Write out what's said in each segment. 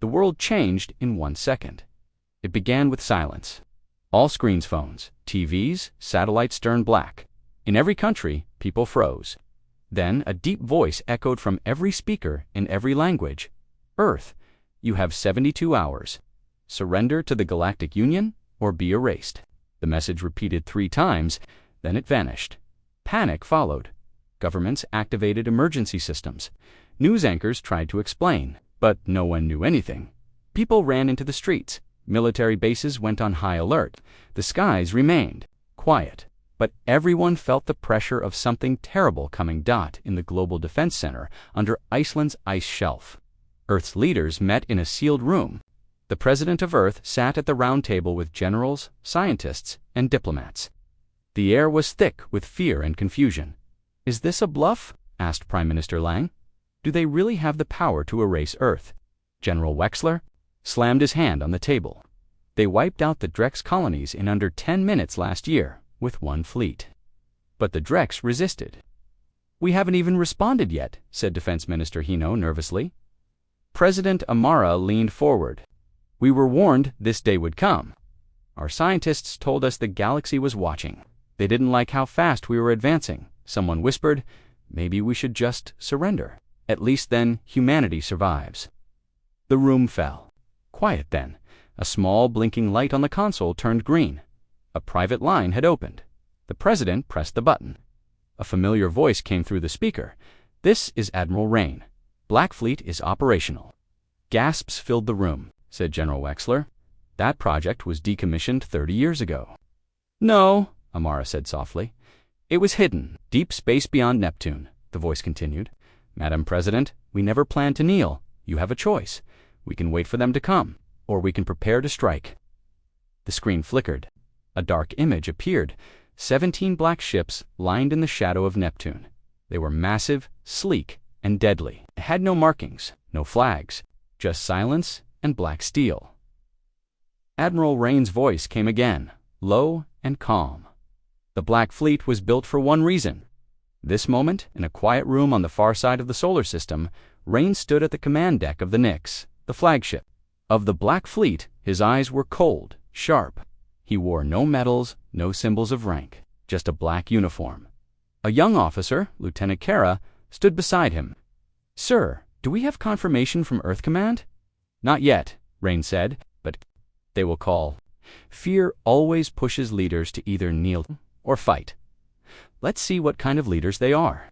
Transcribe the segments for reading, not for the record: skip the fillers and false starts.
The world changed in 1 second. It began with silence. All screens, phones, TVs, satellites turned black. In every country, people froze. Then a deep voice echoed from every speaker in every language. Earth, you have 72 hours. Surrender to the Galactic Union or be erased. The message repeated 3 times, then it vanished. Panic followed. Governments activated emergency systems. News anchors tried to explain, but no one knew anything. People ran into the streets. Military bases went on high alert. The skies remained quiet. But everyone felt the pressure of something terrible coming. In the Global Defense Center, under Iceland's ice shelf. Earth's leaders met in a sealed room. The president of Earth sat at the round table with generals, scientists, and diplomats. The air was thick with fear and confusion. "Is this a bluff?" asked Prime Minister Lang. "Do they really have the power to erase Earth?" General Wexler slammed his hand on the table. "They wiped out the Drex colonies in under 10 minutes last year with 1 fleet. But the Drex resisted." "We haven't even responded yet," said Defense Minister Hino nervously. President Amara leaned forward. "We were warned this day would come. Our scientists told us the galaxy was watching. They didn't like how fast we were advancing. Someone whispered, maybe we should just surrender. At least then humanity survives." The room fell. Quiet then. A small blinking light on the console turned green. A private line had opened. The president pressed the button. A familiar voice came through the speaker. "This is Admiral Rain. Black Fleet is operational." Gasps filled the room, said General Wexler. "That project was decommissioned 30 years ago." "No," Amara said softly. "It was hidden, deep space beyond Neptune," the voice continued. "Madam President, we never planned to kneel. You have a choice. We can wait for them to come, or we can prepare to strike." The screen flickered. A dark image appeared. 17 black ships lined in the shadow of Neptune. They were massive, sleek, and deadly. They had no markings, no flags, just silence and black steel. Admiral Rain's voice came again, low and calm. The Black Fleet was built for one reason. This moment, in a quiet room on the far side of the solar system, Rain stood at the command deck of the Nyx, the flagship. Of the Black Fleet, his eyes were cold, sharp. He wore no medals, no symbols of rank, just a black uniform. A young officer, Lieutenant Kara, stood beside him. "Sir, do we have confirmation from Earth Command?" "Not yet," Rain said, "but they will call." Fear always pushes leaders to either kneel or fight. Let's see what kind of leaders they are.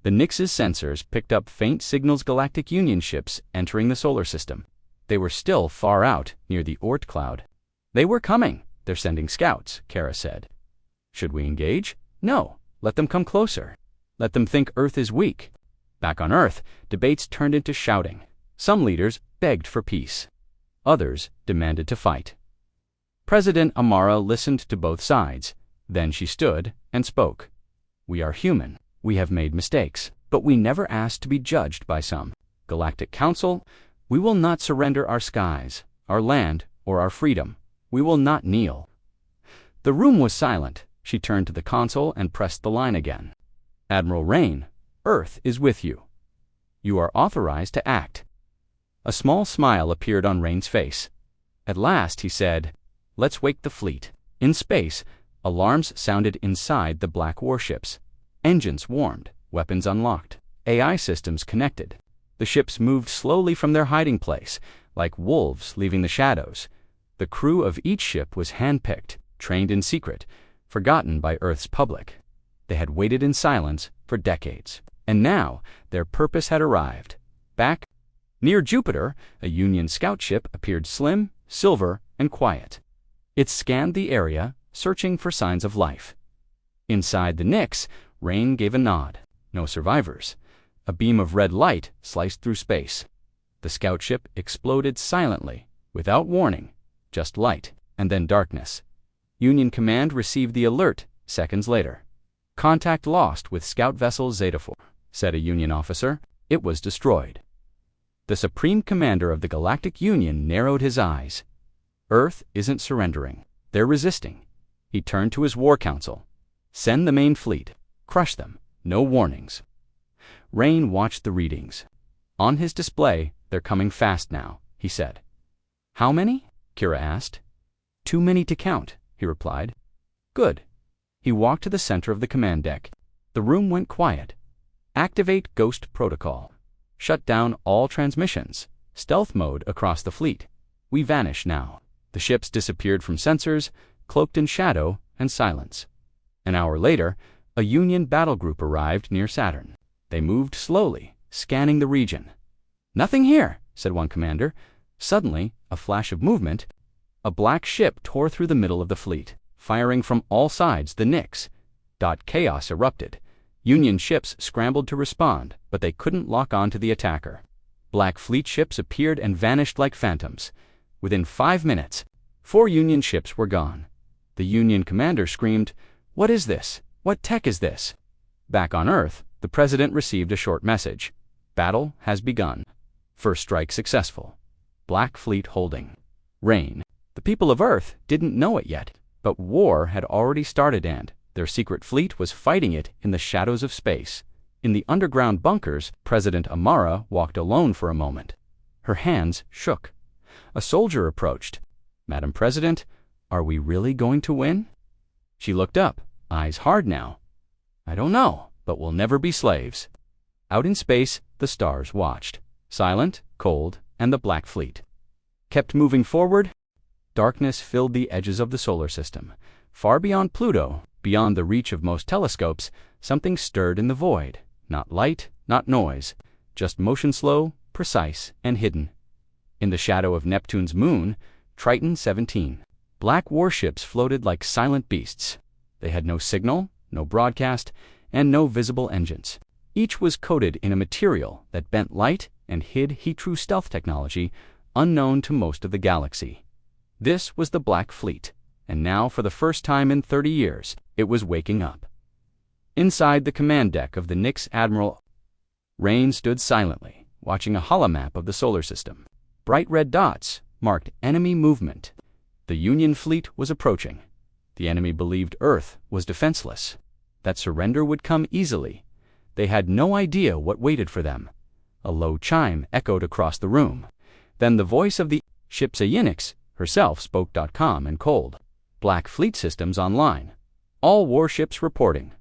The Nyx's sensors picked up faint signals Galactic Union ships entering the solar system. They were still far out, near the Oort cloud. "They were coming. They're sending scouts," Kara said. "Should we engage?" "No. Let them come closer. Let them think Earth is weak." Back on Earth, debates turned into shouting. Some leaders begged for peace. Others demanded to fight. President Amara listened to both sides. Then she stood and spoke. "We are human. We have made mistakes, but we never asked to be judged by some. Galactic Council, we will not surrender our skies, our land, or our freedom. We will not kneel." The room was silent. She turned to the console and pressed the line again. "Admiral Rain, Earth is with you. You are authorized to act." A small smile appeared on Rain's face. At last he said, "Let's wake the fleet." In space, alarms sounded inside the black warships. Engines warmed, weapons unlocked, AI systems connected. The ships moved slowly from their hiding place, like wolves leaving the shadows. The crew of each ship was handpicked, trained in secret, forgotten by Earth's public. They had waited in silence for decades. And now their purpose had arrived. Back near Jupiter, a Union scout ship appeared slim, silver, and quiet. It scanned the area, searching for signs of life. Inside the Nyx, Rain gave a nod. No survivors. A beam of red light sliced through space. The scout ship exploded silently, without warning, just light, and then darkness. Union Command received the alert seconds later. "Contact lost with scout vessel Zeta-4," said a Union officer. It was destroyed. The Supreme Commander of the Galactic Union narrowed his eyes. Earth isn't surrendering. They're resisting. He turned to his War Council. "Send the main fleet. Crush them. No warnings." Rain watched the readings. On his display, "They're coming fast now. he said. How many? Kira asked. Too many to count, he replied. Good. He walked to the center of the command deck. The room went quiet. Activate Ghost Protocol. Shut down all transmissions. Stealth mode across the fleet. We vanish now. The ships disappeared from sensors, cloaked in shadow and silence. An hour later, a Union battle group arrived near Saturn. They moved slowly, scanning the region. Nothing here, said one commander. Suddenly, a flash of movement. A black ship tore through the middle of the fleet, firing from all sides. The Nix. Chaos erupted. Union ships scrambled to respond, but they couldn't lock on to the attacker. Black fleet ships appeared and vanished like phantoms. Within 5 minutes, 4 Union ships were gone. The Union commander screamed, "What is this? What tech is this?" Back on Earth, the president received a short message. Battle has begun. First strike successful. Black fleet holding. Rain. The people of Earth didn't know it yet, but war had already started and their secret fleet was fighting it in the shadows of space. In the underground bunkers, President Amara walked alone for a moment. Her hands shook. A soldier approached. "Madam President, are we really going to win?" She looked up, eyes hard now. "I don't know, but we'll never be slaves." Out in space, the stars watched, silent, cold, and the Black Fleet kept moving forward. Darkness filled the edges of the solar system. Far beyond Pluto, beyond the reach of most telescopes, something stirred in the void. Not light, not noise, just motion slow, precise, and hidden. In the shadow of Neptune's moon, Triton 17, black warships floated like silent beasts. They had no signal, no broadcast, and no visible engines. Each was coated in a material that bent light and hid heat-true stealth technology unknown to most of the galaxy. This was the Black Fleet, and now for the first time in 30 years, it was waking up. Inside the command deck of the Nix Admiral Rain stood silently, watching a holomap of the solar system. Bright red dots marked enemy movement. The Union fleet was approaching. The enemy believed Earth was defenseless, that surrender would come easily. They had no idea what waited for them. A low chime echoed across the room. Then the voice of the ship's Unix herself spoke calm and cold. Black Fleet systems online. All warships reporting.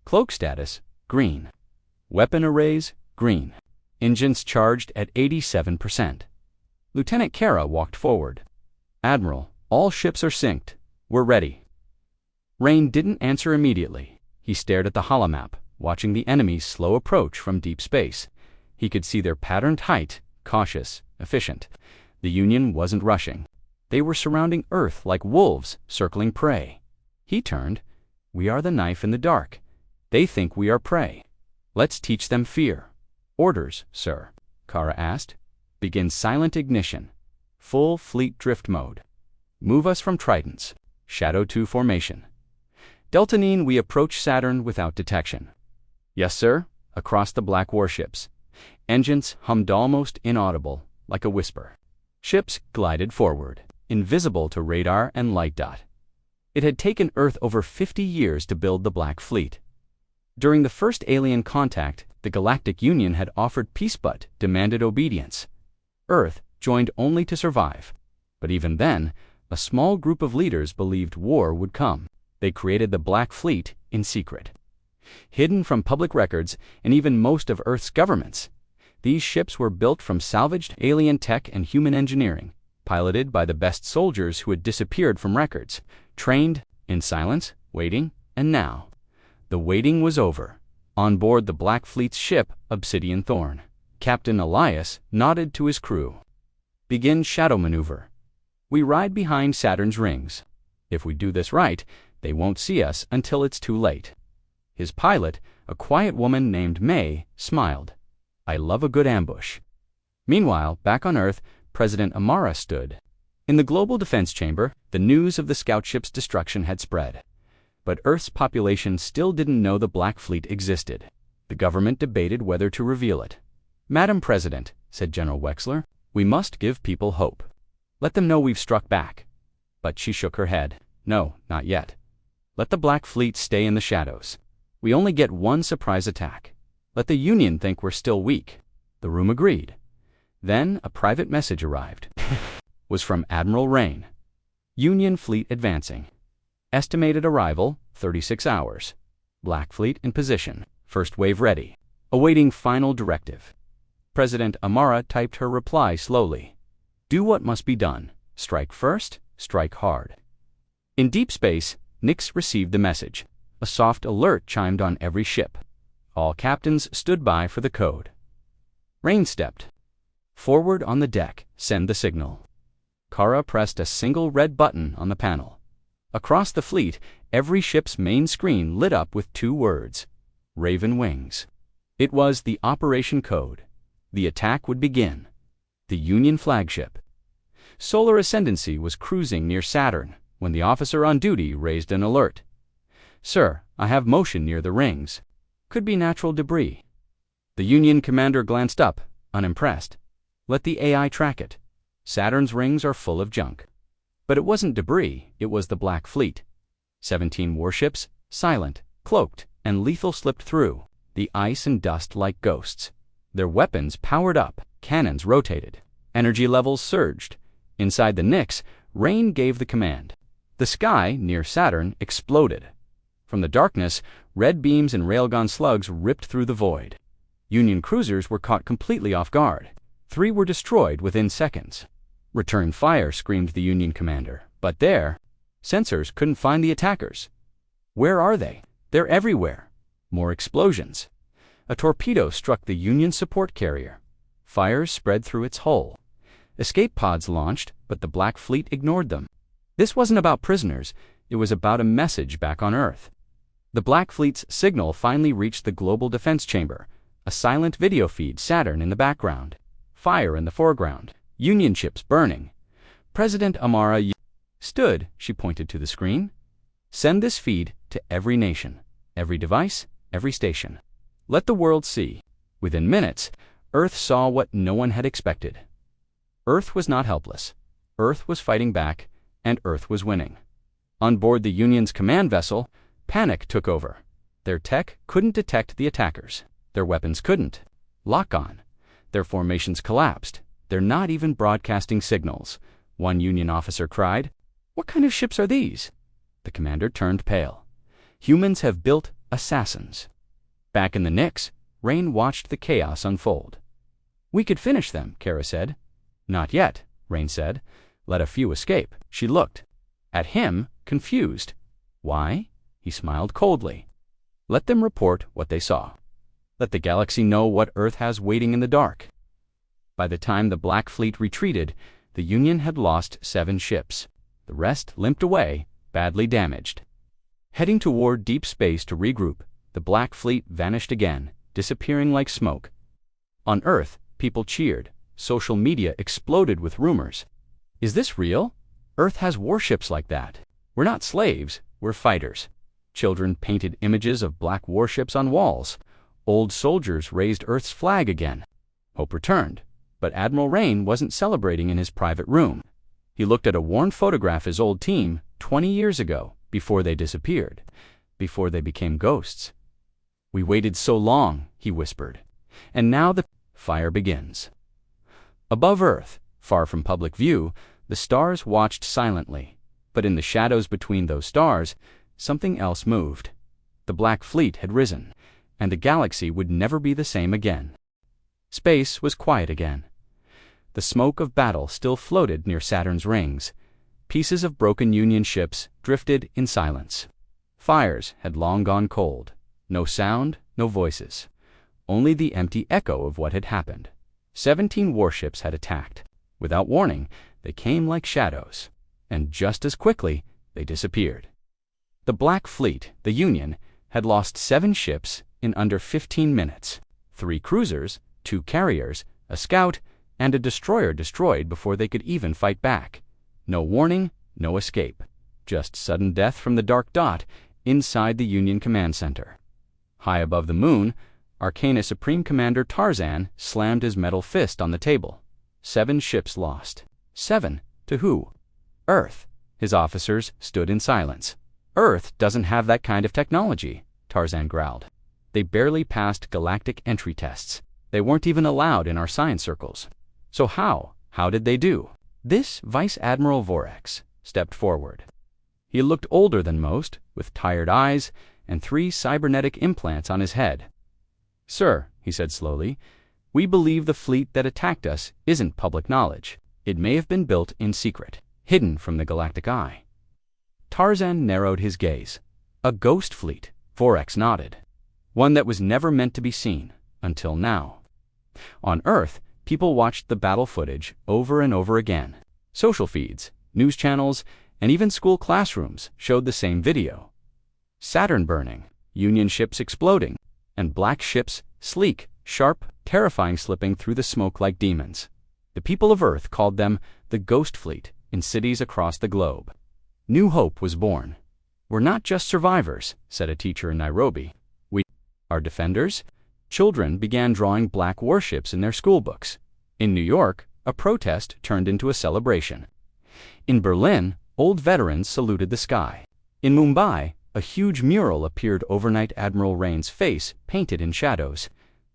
Cloak status, green. Weapon arrays, green. Engines charged at 87%. Lieutenant Kara walked forward. "Admiral, all ships are synced. We're ready." Rain didn't answer immediately. He stared at the holomap, watching the enemy's slow approach from deep space. He could see their patterned height, cautious, efficient. The Union wasn't rushing. They were surrounding Earth like wolves circling prey. He turned. "We are the knife in the dark. They think we are prey. Let's teach them fear." "Orders, sir," Kara asked. "Begin silent ignition. Full fleet drift mode. Move us from Tritons. Shadow 2 formation. Deltanine, we approach Saturn without detection." "Yes, sir," across the black warships. Engines hummed almost inaudible, like a whisper. Ships glided forward, invisible to radar and light dot. It had taken Earth over 50 years to build the Black Fleet. During the first alien contact, the Galactic Union had offered peace but demanded obedience. Earth joined only to survive. But even then, a small group of leaders believed war would come. They created the Black Fleet in secret. Hidden from public records and even most of Earth's governments, these ships were built from salvaged alien tech and human engineering, piloted by the best soldiers who had disappeared from records, trained in silence, waiting, and now, the waiting was over. On board the Black Fleet's ship, Obsidian Thorn, Captain Elias nodded to his crew. "Begin shadow maneuver. We ride behind Saturn's rings. If we do this right, they won't see us until it's too late." His pilot, a quiet woman named May, smiled. "I love a good ambush." Meanwhile, back on Earth, President Amara stood. In the Global Defense Chamber, the news of the scout ship's destruction had spread. But Earth's population still didn't know the Black Fleet existed. The government debated whether to reveal it. "Madam President," said General Wexler, "we must give people hope. Let them know we've struck back." But she shook her head. "No, not yet. Let the Black Fleet stay in the shadows. We only get one surprise attack. Let the Union think we're still weak." The room agreed. Then a private message arrived. Was from Admiral Rain. Union fleet advancing. Estimated arrival, 36 hours. Black fleet in position. First wave ready. Awaiting final directive. President Amara typed her reply slowly. Do what must be done. Strike first, strike hard. In deep space, Nix received the message. A soft alert chimed on every ship. All captains stood by for the code. Rain stepped. Forward on the deck, send the signal. Kara pressed a single red button on the panel. Across the fleet, every ship's main screen lit up with 2 words. Raven Wings. It was the operation code. The attack would begin. The Union flagship. Solar Ascendancy was cruising near Saturn when the officer on duty raised an alert. Sir, I have motion near the rings. Could be natural debris. The Union commander glanced up, unimpressed. Let the AI track it. Saturn's rings are full of junk. But it wasn't debris, it was the Black Fleet. 17 warships, silent, cloaked, and lethal slipped through, the ice and dust like ghosts. Their weapons powered up, cannons rotated. Energy levels surged. Inside the Nix, Rain gave the command. The sky, near Saturn, exploded. From the darkness, red beams and railgun slugs ripped through the void. Union cruisers were caught completely off guard. 3 were destroyed within seconds. Return fire, screamed the Union commander. But there, sensors couldn't find the attackers. Where are they? They're everywhere. More explosions. A torpedo struck the Union support carrier. Fires spread through its hull. Escape pods launched, but the Black Fleet ignored them. This wasn't about prisoners. It was about a message back on Earth. The Black Fleet's signal finally reached the Global Defense Chamber. A silent video feed, Saturn in the background. Fire in the foreground. Union ships burning. President Amara stood, she pointed to the screen. Send this feed to every nation, every device, every station. Let the world see. Within minutes, Earth saw what no one had expected. Earth was not helpless. Earth was fighting back, and Earth was winning. On board the Union's command vessel, panic took over. Their tech couldn't detect the attackers. Their weapons couldn't. Lock on. Their formations collapsed. They're not even broadcasting signals. One Union officer cried, What kind of ships are these? The commander turned pale. Humans have built assassins. Back in the Nix, Rain watched the chaos unfold. We could finish them, Kara said. Not yet, Rain said. Let a few escape. She looked at him, confused. Why? He smiled coldly. Let them report what they saw. Let the galaxy know what Earth has waiting in the dark. By the time the Black Fleet retreated, the Union had lost 7 ships. The rest limped away, badly damaged. Heading toward deep space to regroup, the Black Fleet vanished again, disappearing like smoke. On Earth, people cheered. Social media exploded with rumors. Is this real? Earth has warships like that. We're not slaves, we're fighters. Children painted images of black warships on walls. Old soldiers raised Earth's flag again. Hope returned. But Admiral Rain wasn't celebrating in his private room. He looked at a worn photograph of his old team 20 years ago, before they disappeared, before they became ghosts. We waited so long, he whispered, and now the fire begins. Above Earth, far from public view, the stars watched silently, but in the shadows between those stars, something else moved. The Black Fleet had risen, and the galaxy would never be the same again. Space was quiet again. The smoke of battle still floated near Saturn's rings. Pieces of broken Union ships drifted in silence. Fires had long gone cold. No sound, no voices. Only the empty echo of what had happened. 17 warships had attacked. Without warning, they came like shadows. And just as quickly, they disappeared. The Black Fleet, the Union, had lost 7 ships in under 15 minutes. 3 cruisers, 2 carriers, a scout, and a destroyer destroyed before they could even fight back. No warning, no escape. Just sudden death from the dark dot inside the Union Command Center. High above the moon, Arcana Supreme Commander Tarzan slammed his metal fist on the table. 7 ships lost. 7 to who? Earth. His officers stood in silence. Earth doesn't have that kind of technology, Tarzan growled. They barely passed galactic entry tests. They weren't even allowed in our science circles. So how did they do? This Vice Admiral Vorex stepped forward. He looked older than most, with tired eyes and 3 cybernetic implants on his head. Sir, he said slowly, we believe the fleet that attacked us isn't public knowledge. It may have been built in secret, hidden from the galactic eye. Tarzan narrowed his gaze. A ghost fleet, Vorex nodded. One that was never meant to be seen, until now. On Earth, people watched the battle footage over and over again. Social feeds, news channels, and even school classrooms showed the same video. Saturn burning, Union ships exploding, and black ships, sleek, sharp, terrifying, slipping through the smoke like demons. The people of Earth called them the Ghost Fleet in cities across the globe. New hope was born. We're not just survivors, said a teacher in Nairobi. We are defenders. Children began drawing black warships in their school books. In New York, a protest turned into a celebration. In Berlin, old veterans saluted the sky. In Mumbai, a huge mural appeared overnight. Admiral Rain's face painted in shadows.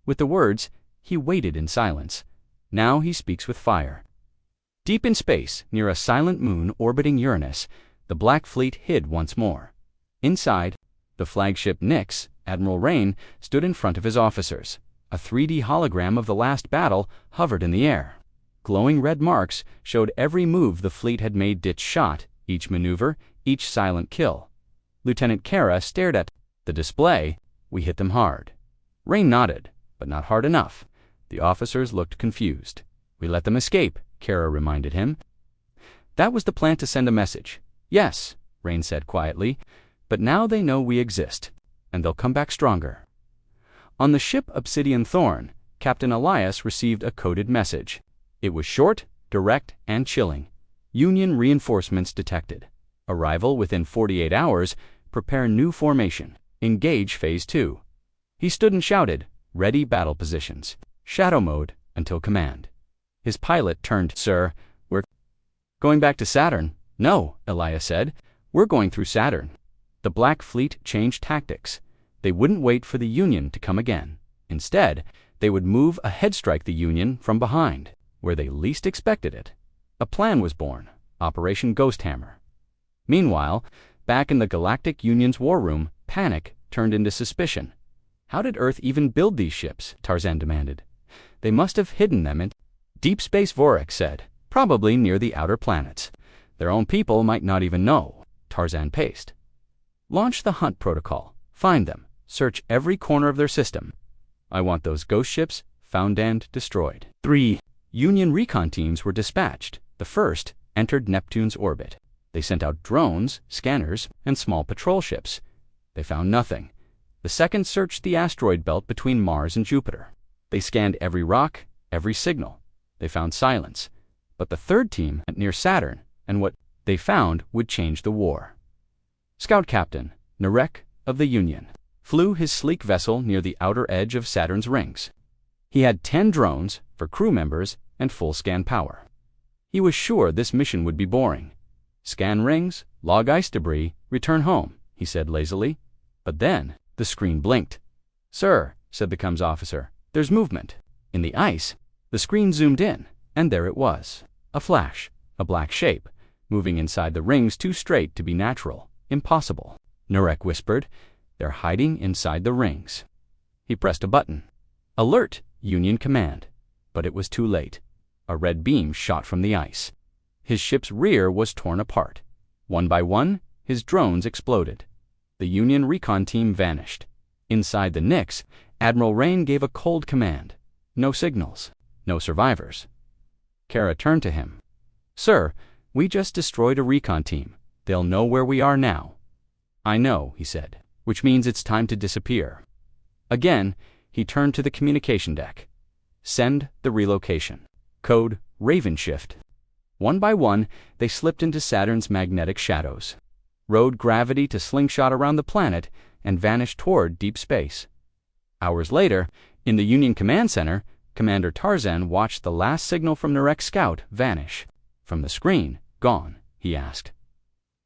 With the words, he waited in silence. Now he speaks with fire. Deep in space, near a silent moon orbiting Uranus, the Black Fleet hid once more. Inside, the flagship Nyx, Admiral Rain, stood in front of his officers. A 3D hologram of the last battle hovered in the air. Glowing red marks showed every move the fleet had made, each shot, each maneuver, each silent kill. Lieutenant Kara stared at the display. We hit them hard. Rain nodded, but not hard enough. The officers looked confused. We let them escape, Kara reminded him. That was the plan, to send a message. Yes, Rain said quietly, but now they know we exist, and they'll come back stronger. On the ship Obsidian Thorn, Captain Elias received a coded message. It was short, direct, and chilling. Union reinforcements detected. Arrival within 48 hours. Prepare new formation. Engage Phase 2. He stood and shouted, ready battle positions. Shadow mode until command. His pilot turned, Sir, we're going back to Saturn. No, Elias said. We're going through Saturn. The Black Fleet changed tactics. They wouldn't wait for the Union to come again. Instead, they would move ahead, strike the Union from behind, where they least expected it. A plan was born, Operation Ghost Hammer. Meanwhile, back in the Galactic Union's war room, panic turned into suspicion. How did Earth even build these ships? Tarzan demanded. They must have hidden them in deep space, Vorex said. Probably near the outer planets. Their own people might not even know. Tarzan paced. Launch the hunt protocol. Find them. Search every corner of their system. I want those ghost ships found and destroyed. 3. Union recon teams were dispatched. The first entered Neptune's orbit. They sent out drones, scanners, and small patrol ships. They found nothing. The second searched the asteroid belt between Mars and Jupiter. They scanned every rock, every signal. They found silence. But the third team went near Saturn, and what they found would change the war. Scout Captain Narek of the Union flew his sleek vessel near the outer edge of Saturn's rings. He had 10 drones for crew members and full scan power. He was sure this mission would be boring. Scan rings, log ice debris, return home, he said lazily. But then the screen blinked. Sir, said the comms officer, there's movement. In the ice, the screen zoomed in, and there it was. A flash, a black shape, moving inside the rings, too straight to be natural. Impossible. Narek whispered. They're hiding inside the rings. He pressed a button. Alert, Union command. But it was too late. A red beam shot from the ice. His ship's rear was torn apart. One by one, his drones exploded. The Union recon team vanished. Inside the Nyx, Admiral Rain gave a cold command. No signals. No survivors. Kara turned to him. Sir, we just destroyed a recon team. They'll know where we are now. I know, he said, which means it's time to disappear. Again, he turned to the communication deck. Send the relocation. Code Ravenshift. One by one, they slipped into Saturn's magnetic shadows, rode gravity to slingshot around the planet, and vanished toward deep space. Hours later, in the Union Command Center, Commander Tarzan watched the last signal from Narek's scout vanish. From the screen, gone, he asked.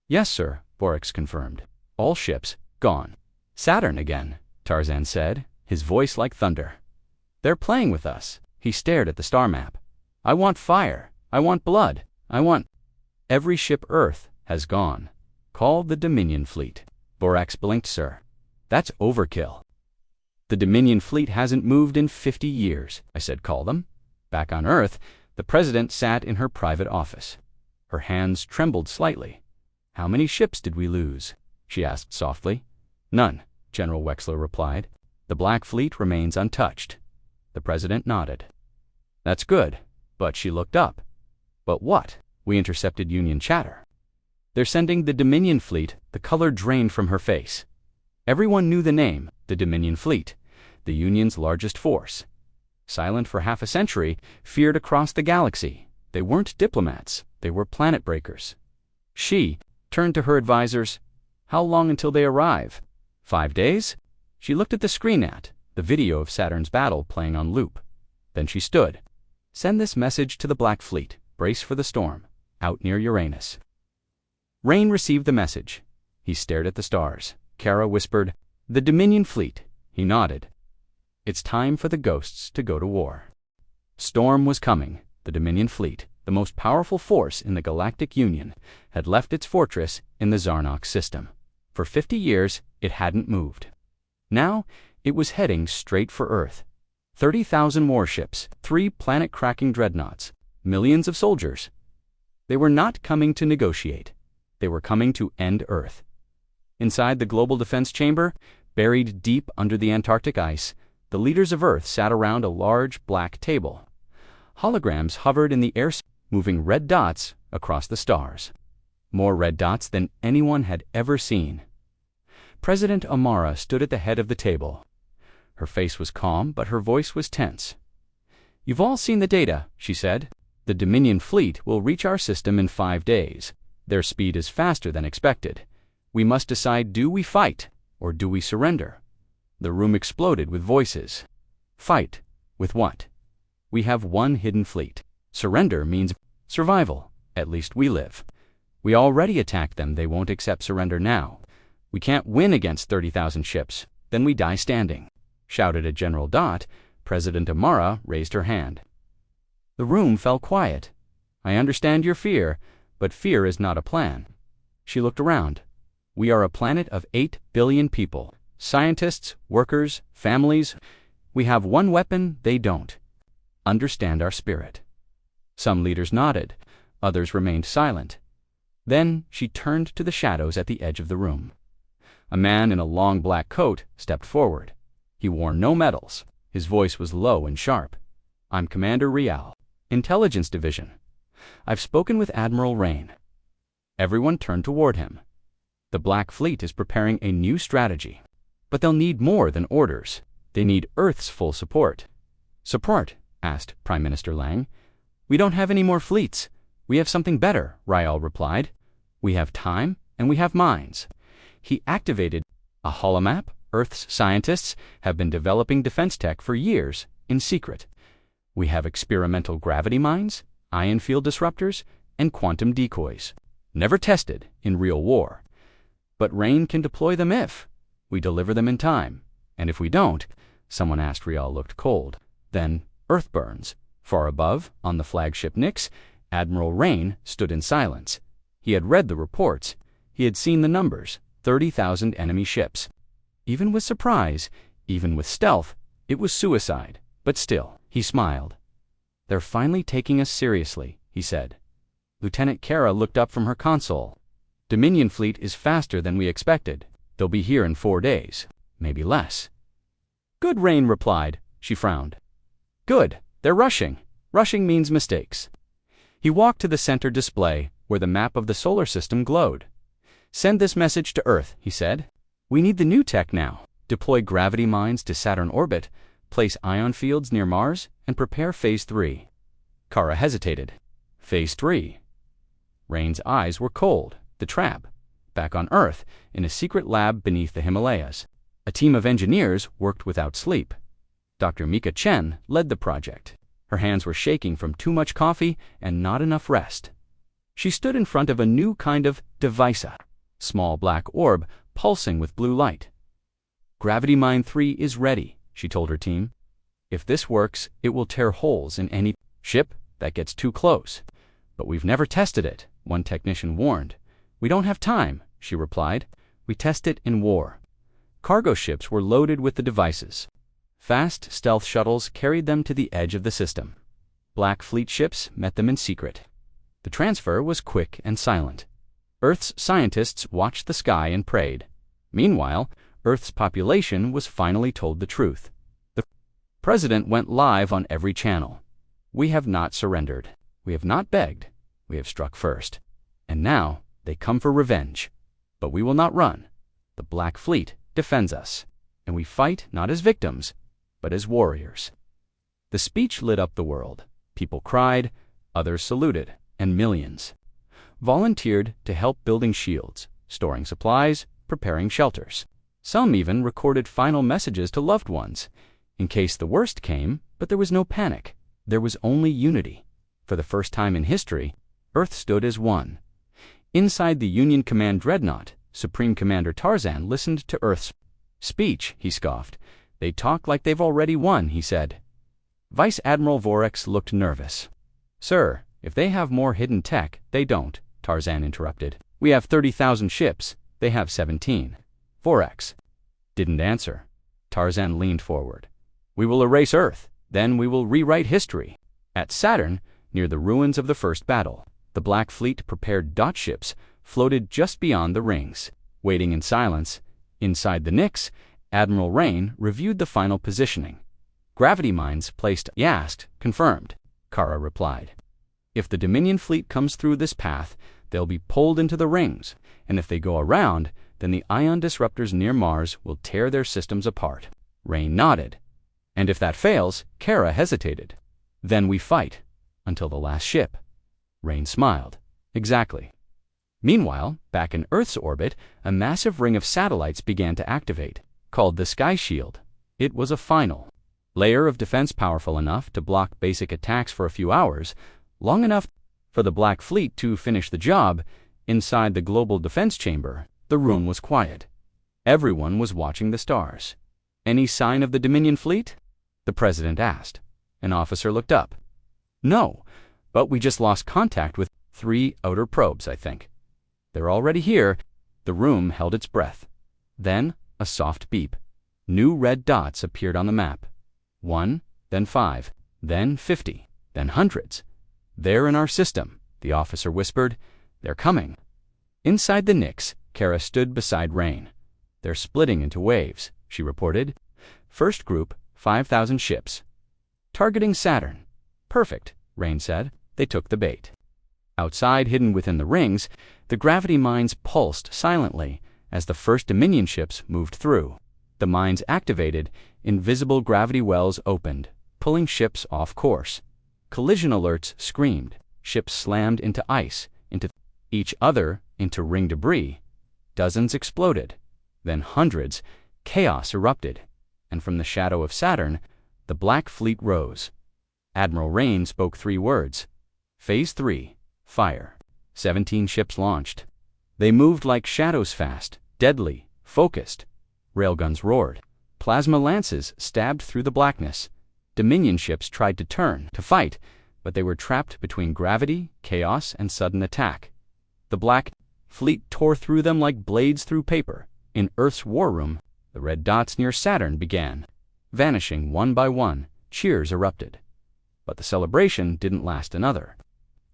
Yes, sir, Vorex confirmed. All ships, gone. Saturn again, Tarzan said, his voice like thunder. They're playing with us. He stared at the star map. I want fire. I want blood. I want... Every ship Earth has gone. Call the Dominion fleet. Borax blinked, sir. That's overkill. The Dominion fleet hasn't moved in 50 years, I said. Call them. Back on Earth, the president sat in her private office. Her hands trembled slightly. How many ships did we lose? She asked softly. None, General Wexler replied. The Black Fleet remains untouched. The president nodded. That's good, but she looked up. But what? We intercepted Union chatter. They're sending the Dominion fleet. The color drained from her face. Everyone knew the name, the Dominion fleet, the Union's largest force. Silent for half a century, feared across the galaxy. They weren't diplomats, they were planet breakers. She turned to her advisors. How long until they arrive? 5 days? She looked at the screen the video of Saturn's battle playing on loop. Then she stood. Send this message to the Black Fleet. Brace for the storm. Out near Uranus. Rain received the message. He stared at the stars. Kara whispered, The Dominion fleet. He nodded. It's time for the ghosts to go to war. Storm was coming. The Dominion fleet, the most powerful force in the Galactic Union, had left its fortress in the Zarnox system. For 50 years, it hadn't moved. Now, it was heading straight for Earth. 30,000 warships, 3 planet-cracking dreadnoughts, millions of soldiers. They were not coming to negotiate. They were coming to end Earth. Inside the Global Defense Chamber, buried deep under the Antarctic ice, the leaders of Earth sat around a large black table. Holograms hovered in the air, moving red dots across the stars. More red dots than anyone had ever seen. President Amara stood at the head of the table. Her face was calm, but her voice was tense. You've all seen the data, she said. The Dominion fleet will reach our system in 5 days. Their speed is faster than expected. We must decide, do we fight or do we surrender? The room exploded with voices. Fight? With what? We have one hidden fleet. Surrender means survival. At least we live. We already attacked them. They won't accept surrender now. We can't win against 30,000 ships. Then we die standing. Shouted at General Dot. President Amara raised her hand. The room fell quiet. I understand your fear, but fear is not a plan. She looked around. We are a planet of 8 billion people. Scientists, workers, families. We have one weapon, they don't. Understand our spirit. Some leaders nodded. Others remained silent. Then she turned to the shadows at the edge of the room. A man in a long black coat stepped forward. He wore no medals. His voice was low and sharp. I'm Commander Rial, Intelligence Division. I've spoken with Admiral Rain. Everyone turned toward him. The Black Fleet is preparing a new strategy. But they'll need more than orders. They need Earth's full support. Support? Asked Prime Minister Lang. We don't have any more fleets. We have something better, Rial replied. We have time and we have minds. He activated a holomap. Earth's scientists have been developing defense tech for years in secret. We have experimental gravity mines, ion field disruptors, and quantum decoys. Never tested in real war. But Rain can deploy them if we deliver them in time. And if we don't, someone asked. Rial looked cold. Then Earth burns. Far above, on the flagship Nyx, Admiral Rain stood in silence. He had read the reports. He had seen the numbers, 30,000 enemy ships. Even with surprise, even with stealth, it was suicide. But still, he smiled. They're finally taking us seriously, he said. Lieutenant Kara looked up from her console. Dominion fleet is faster than we expected. They'll be here in 4 days, maybe less. Good, Rain replied. She frowned. Good, they're rushing. Rushing means mistakes. He walked to the center display, where the map of the solar system glowed. Send this message to Earth, he said. We need the new tech now. Deploy gravity mines to Saturn orbit, place ion fields near Mars, and prepare Phase 3. Kara hesitated. Phase 3. Rain's eyes were cold. The trap. Back on Earth, in a secret lab beneath the Himalayas. A team of engineers worked without sleep. Dr. Mika Chen led the project. Her hands were shaking from too much coffee and not enough rest. She stood in front of a new kind of device, a small black orb pulsing with blue light. Gravity Mine 3 is ready, she told her team. If this works, it will tear holes in any ship, that gets too close. But we've never tested it, one technician warned. We don't have time, she replied. We test it in war. Cargo ships were loaded with the devices. Fast stealth shuttles carried them to the edge of the system. Black Fleet ships met them in secret. The transfer was quick and silent. Earth's scientists watched the sky and prayed. Meanwhile, Earth's population was finally told the truth. The president went live on every channel. We have not surrendered. We have not begged. We have struck first. And now they come for revenge. But we will not run. The Black Fleet defends us. And we fight not as victims, but as warriors. The speech lit up the world. People cried, others saluted, and millions volunteered to help building shields, storing supplies, preparing shelters. Some even recorded final messages to loved ones, in case the worst came, but there was no panic. There was only unity. For the first time in history, Earth stood as one. Inside the Union Command Dreadnought, Supreme Commander Tarzan listened to Earth's speech, he scoffed. They talk like they've already won, he said. Vice Admiral Vorex looked nervous. Sir, if they have more hidden tech, they don't, Tarzan interrupted. We have 30,000 ships. They have 17. Vorex didn't answer. Tarzan leaned forward. We will erase Earth. Then we will rewrite history. At Saturn, near the ruins of the first battle, the Black Fleet prepared dot ships floated just beyond the rings. Waiting in silence, inside the Nix, Admiral Rain reviewed the final positioning. Gravity mines placed, he asked, confirmed. Kara replied. If the Dominion fleet comes through this path, they'll be pulled into the rings, and if they go around, then the ion disruptors near Mars will tear their systems apart. Rain nodded. And if that fails, Kara hesitated. Then we fight, until the last ship. Rain smiled. Exactly. Meanwhile, back in Earth's orbit, a massive ring of satellites began to activate, called the Sky Shield. It was a final layer of defense powerful enough to block basic attacks for a few hours, long enough for the Black Fleet to finish the job. Inside the global defense chamber, the room was quiet. Everyone was watching the stars. Any sign of the Dominion fleet? The president asked. An officer looked up. No, but we just lost contact with 3 outer probes, I think. They're already here. The room held its breath. Then a soft beep. New red dots appeared on the map. 1, then 5, then 50, then hundreds. They're in our system, the officer whispered. They're coming. Inside the Nix, Kara stood beside Rain. They're splitting into waves, she reported. First group, 5,000 ships. Targeting Saturn. Perfect, Rain said. They took the bait. Outside, hidden within the rings, the gravity mines pulsed silently as the first Dominion ships moved through. The mines activated, invisible gravity wells opened, pulling ships off course. Collision alerts screamed. Ships slammed into ice, into each other, into ring debris. Dozens exploded. Then hundreds. Chaos erupted. And from the shadow of Saturn, the Black Fleet rose. Admiral Rain spoke 3 words. Phase 3. Fire. 17 ships launched. They moved like shadows fast, deadly, focused. Railguns roared. Plasma lances stabbed through the blackness. Dominion ships tried to turn, to fight, but they were trapped between gravity, chaos, and sudden attack. The Black Fleet tore through them like blades through paper. In Earth's war room, the red dots near Saturn began. Vanishing one by one, cheers erupted. But the celebration didn't last another.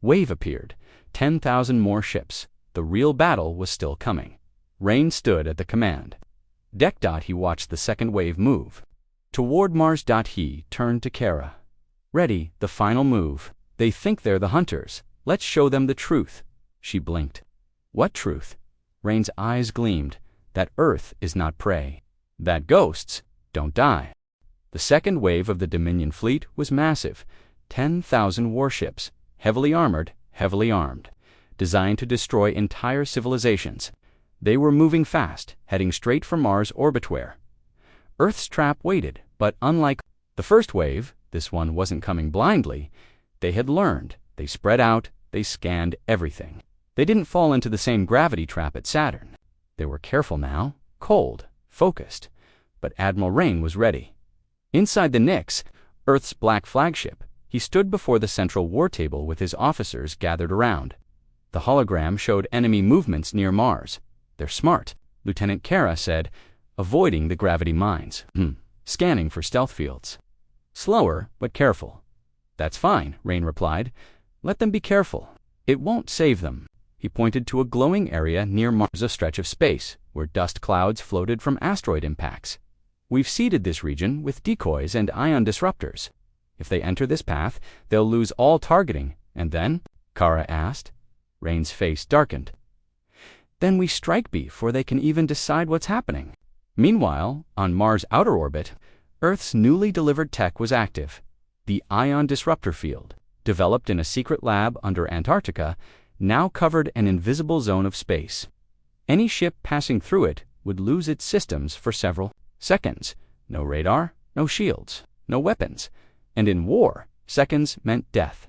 Wave appeared. 10,000 more ships. The real battle was still coming. Rain stood at the command. Deck. He watched the second wave move. Toward Mars. He turned to Kara. Ready, the final move. They think they're the hunters. Let's show them the truth. She blinked. What truth? Rain's eyes gleamed. That Earth is not prey. That ghosts don't die. The second wave of the Dominion fleet was massive. 10,000 warships, heavily armored, heavily armed, designed to destroy entire civilizations. They were moving fast, heading straight for Mars' orbitware. Earth's trap waited, but unlike the first wave, this one wasn't coming blindly. They had learned. They spread out. They scanned everything. They didn't fall into the same gravity trap at Saturn. They were careful now, cold, focused. But Admiral Rain was ready. Inside the Nix, Earth's black flagship, He stood before the central war table with his officers gathered around. The hologram showed enemy movements near Mars. "They're smart," Lieutenant Kara said, avoiding the gravity mines. Scanning for stealth fields. "Slower, but careful." "That's fine," Rain replied. "Let them be careful. It won't save them." He pointed to a glowing area near Mars, a stretch of space, where dust clouds floated from asteroid impacts. "We've seeded this region with decoys and ion disruptors. If they enter this path, they'll lose all targeting, and then?" Kara asked. Rain's face darkened. "Then we strike before they can even decide what's happening." Meanwhile, on Mars' outer orbit, Earth's newly delivered tech was active. The ion disruptor field, developed in a secret lab under Antarctica, now covered an invisible zone of space. Any ship passing through it would lose its systems for several seconds. No radar, no shields, no weapons. And in war, seconds meant death.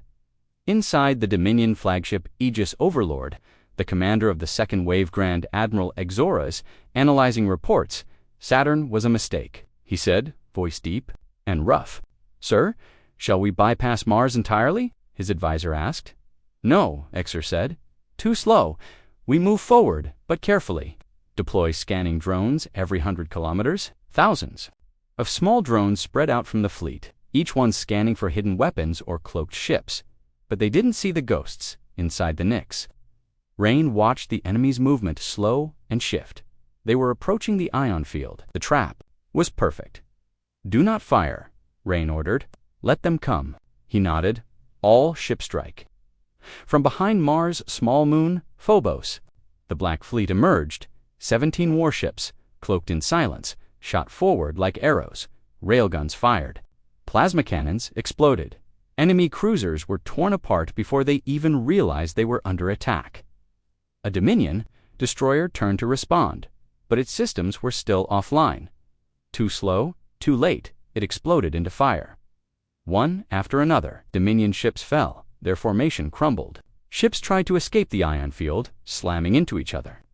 Inside the Dominion flagship Aegis Overlord, the commander of the Second Wave Grand Admiral Exoras, analyzing reports, "Saturn was a mistake," he said, voice deep and rough. "Sir, shall we bypass Mars entirely?" his advisor asked. "No," Exor said. "Too slow. We move forward, but carefully. Deploy scanning drones every 100 kilometers. Thousands of small drones spread out from the fleet, each one scanning for hidden weapons or cloaked ships. But they didn't see the ghosts inside the Nix. Rain watched the enemy's movement slow and shift. They were approaching the ion field. The trap was perfect. "Do not fire," Rain ordered. "Let them come." He nodded. "All ship strike." From behind Mars' small moon, Phobos, the Black Fleet emerged. 17 warships, cloaked in silence, shot forward like arrows. Railguns fired. Plasma cannons exploded. Enemy cruisers were torn apart before they even realized they were under attack. A Dominion destroyer turned to respond, but its systems were still offline. Too slow, too late, it exploded into fire. One after another, Dominion ships fell. Their formation crumbled. Ships tried to escape the ion field, slamming into each other.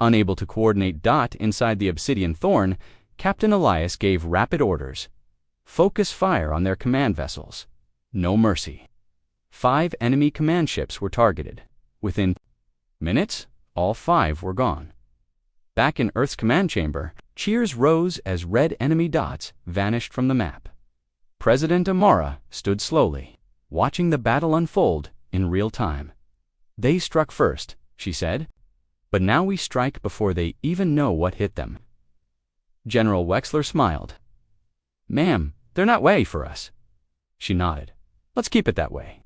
Unable to coordinate inside the Obsidian Thorn, Captain Elias gave rapid orders. Focus fire on their command vessels. No mercy. 5 enemy command ships were targeted. Within minutes, all 5 were gone. Back in Earth's command chamber, cheers rose as red enemy dots vanished from the map. President Amara stood slowly, watching the battle unfold in real time. "They struck first," she said. "But now we strike before they even know what hit them." General Wexler smiled. "Ma'am, they're not way for us." She nodded. "Let's keep it that way."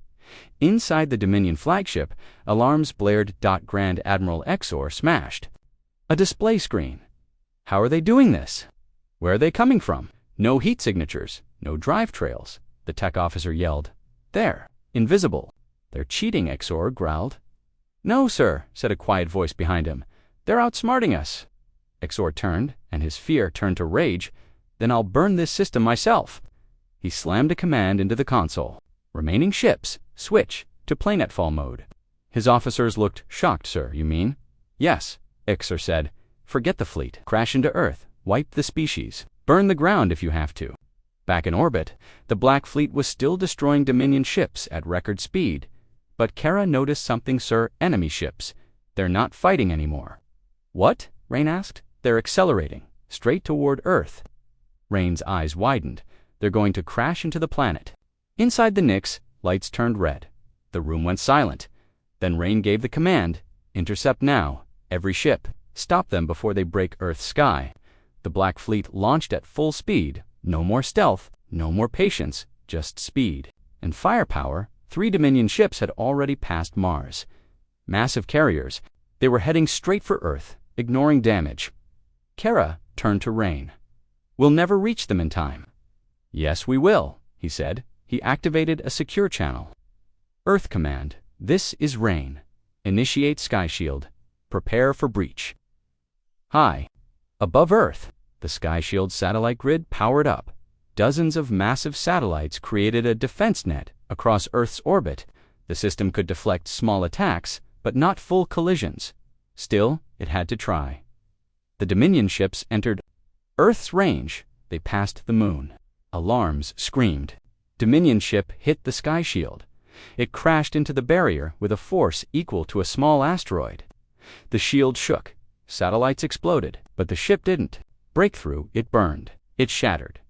Inside the Dominion flagship, alarms blared. Grand Admiral Exor smashed a display screen. "How are they doing this? Where are they coming from? No heat signatures, no drive trails," the tech officer yelled. "They're invisible." "They're cheating," Exor growled. "No, sir," said a quiet voice behind him. "They're outsmarting us." Exor turned, and his fear turned to rage. "Then I'll burn this system myself." He slammed a command into the console. "Remaining ships, switch to planetfall mode." His officers looked shocked. "Sir, you mean?" "Yes," Exor said. "Forget the fleet. Crash into Earth. Wipe the species. Burn the ground if you have to." Back in orbit, the Black Fleet was still destroying Dominion ships at record speed. But Kara noticed something, "Sir, enemy ships. They're not fighting anymore." "What?" Rain asked. "They're accelerating, straight toward Earth." Rain's eyes widened. "They're going to crash into the planet." Inside the Nix, lights turned red. The room went silent. Then Rain gave the command, "Intercept now. Every ship. Stop them before they break Earth's sky." The Black Fleet launched at full speed. No more stealth, no more patience, just speed. And firepower. 3 Dominion ships had already passed Mars. Massive carriers. They were heading straight for Earth, ignoring damage. Kara turned to Rain. "We'll never reach them in time." "Yes, we will," he said. He activated a secure channel. "Earth Command, this is Rain. Initiate Sky Shield. Prepare for breach." High above Earth, the Sky Shield satellite grid powered up. Dozens of massive satellites created a defense net across Earth's orbit. The system could deflect small attacks, but not full collisions. Still, it had to try. The Dominion ships entered Earth's range. They passed the moon. Alarms screamed. Dominion ship hit the sky shield. It crashed into the barrier with a force equal to a small asteroid. The shield shook. Satellites exploded, but the ship didn't. Breakthrough, it burned. It shattered.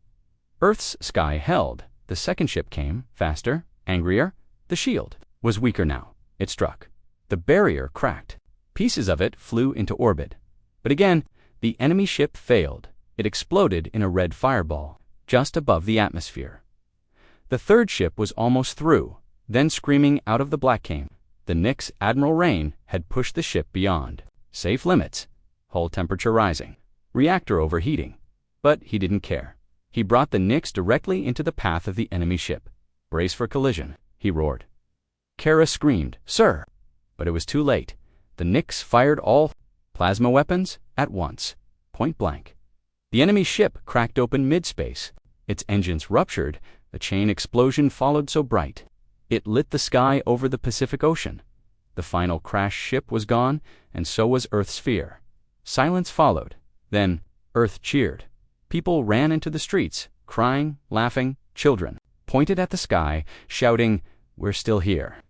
Earth's sky held. The second ship came, faster, angrier. The shield was weaker now. It struck. The barrier cracked. Pieces of it flew into orbit. But again, the enemy ship failed. It exploded in a red fireball, just above the atmosphere. The third ship was almost through. Then screaming out of the black came. The Nix Admiral Rain had pushed the ship beyond safe limits. Hull temperature rising. Reactor overheating. But he didn't care. He brought the Nix directly into the path of the enemy ship. Brace for collision, he roared. Kara screamed, "Sir!" But it was too late. The Nix fired all plasma weapons at once, point blank. The enemy ship cracked open mid-space. Its engines ruptured. A chain explosion followed so bright. It lit the sky over the Pacific Ocean. The final crashed ship was gone, and so was Earth's sphere. Silence followed. Then, Earth cheered. People ran into the streets, crying, laughing. Children pointed at the sky, shouting, "We're still here."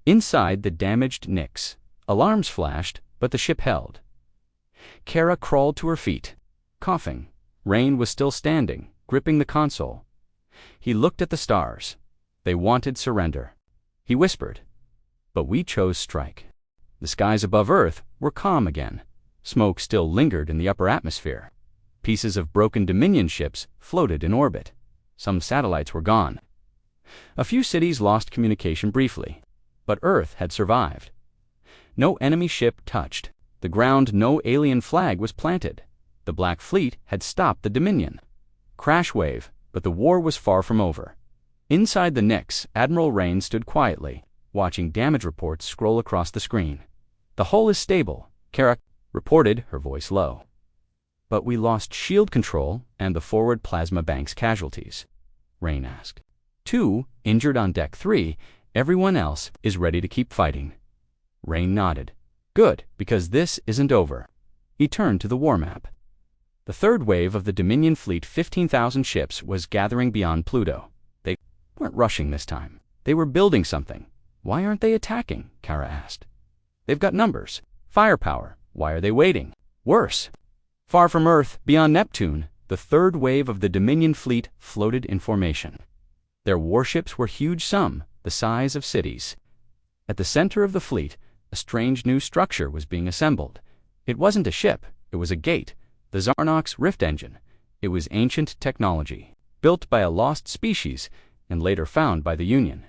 Inside the damaged Nix, alarms flashed, but the ship held. Kara crawled to her feet, coughing. Rain was still standing, gripping the console. He looked at the stars. They wanted surrender. He whispered, "But we chose strike." The skies above Earth were calm again. Smoke still lingered in the upper atmosphere. Pieces of broken Dominion ships floated in orbit. Some satellites were gone. A few cities lost communication briefly, but Earth had survived. No enemy ship touched. The ground no alien flag was planted. The Black Fleet had stopped the Dominion. Crash wave, but the war was far from over. Inside the Nix, Admiral Rain stood quietly, watching damage reports scroll across the screen. "The hull is stable," Kara reported, her voice low. "But we lost shield control and the forward plasma bank's casualties," Rain asked. "2 injured on deck 3. Everyone else is ready to keep fighting." Rain nodded. "Good, because this isn't over." He turned to the war map. The third wave of the Dominion fleet, 15,000 ships, was gathering beyond Pluto. They weren't rushing this time. They were building something. "Why aren't they attacking?" Kara asked. "They've got numbers, firepower. Why are they waiting?" Worse. Far from Earth, beyond Neptune, the third wave of the Dominion fleet floated in formation. Their warships were huge, some the size of cities. At the center of the fleet, a strange new structure was being assembled. It wasn't a ship, it was a gate, the Zarnox Rift engine. It was ancient technology, built by a lost species and later found by the Union.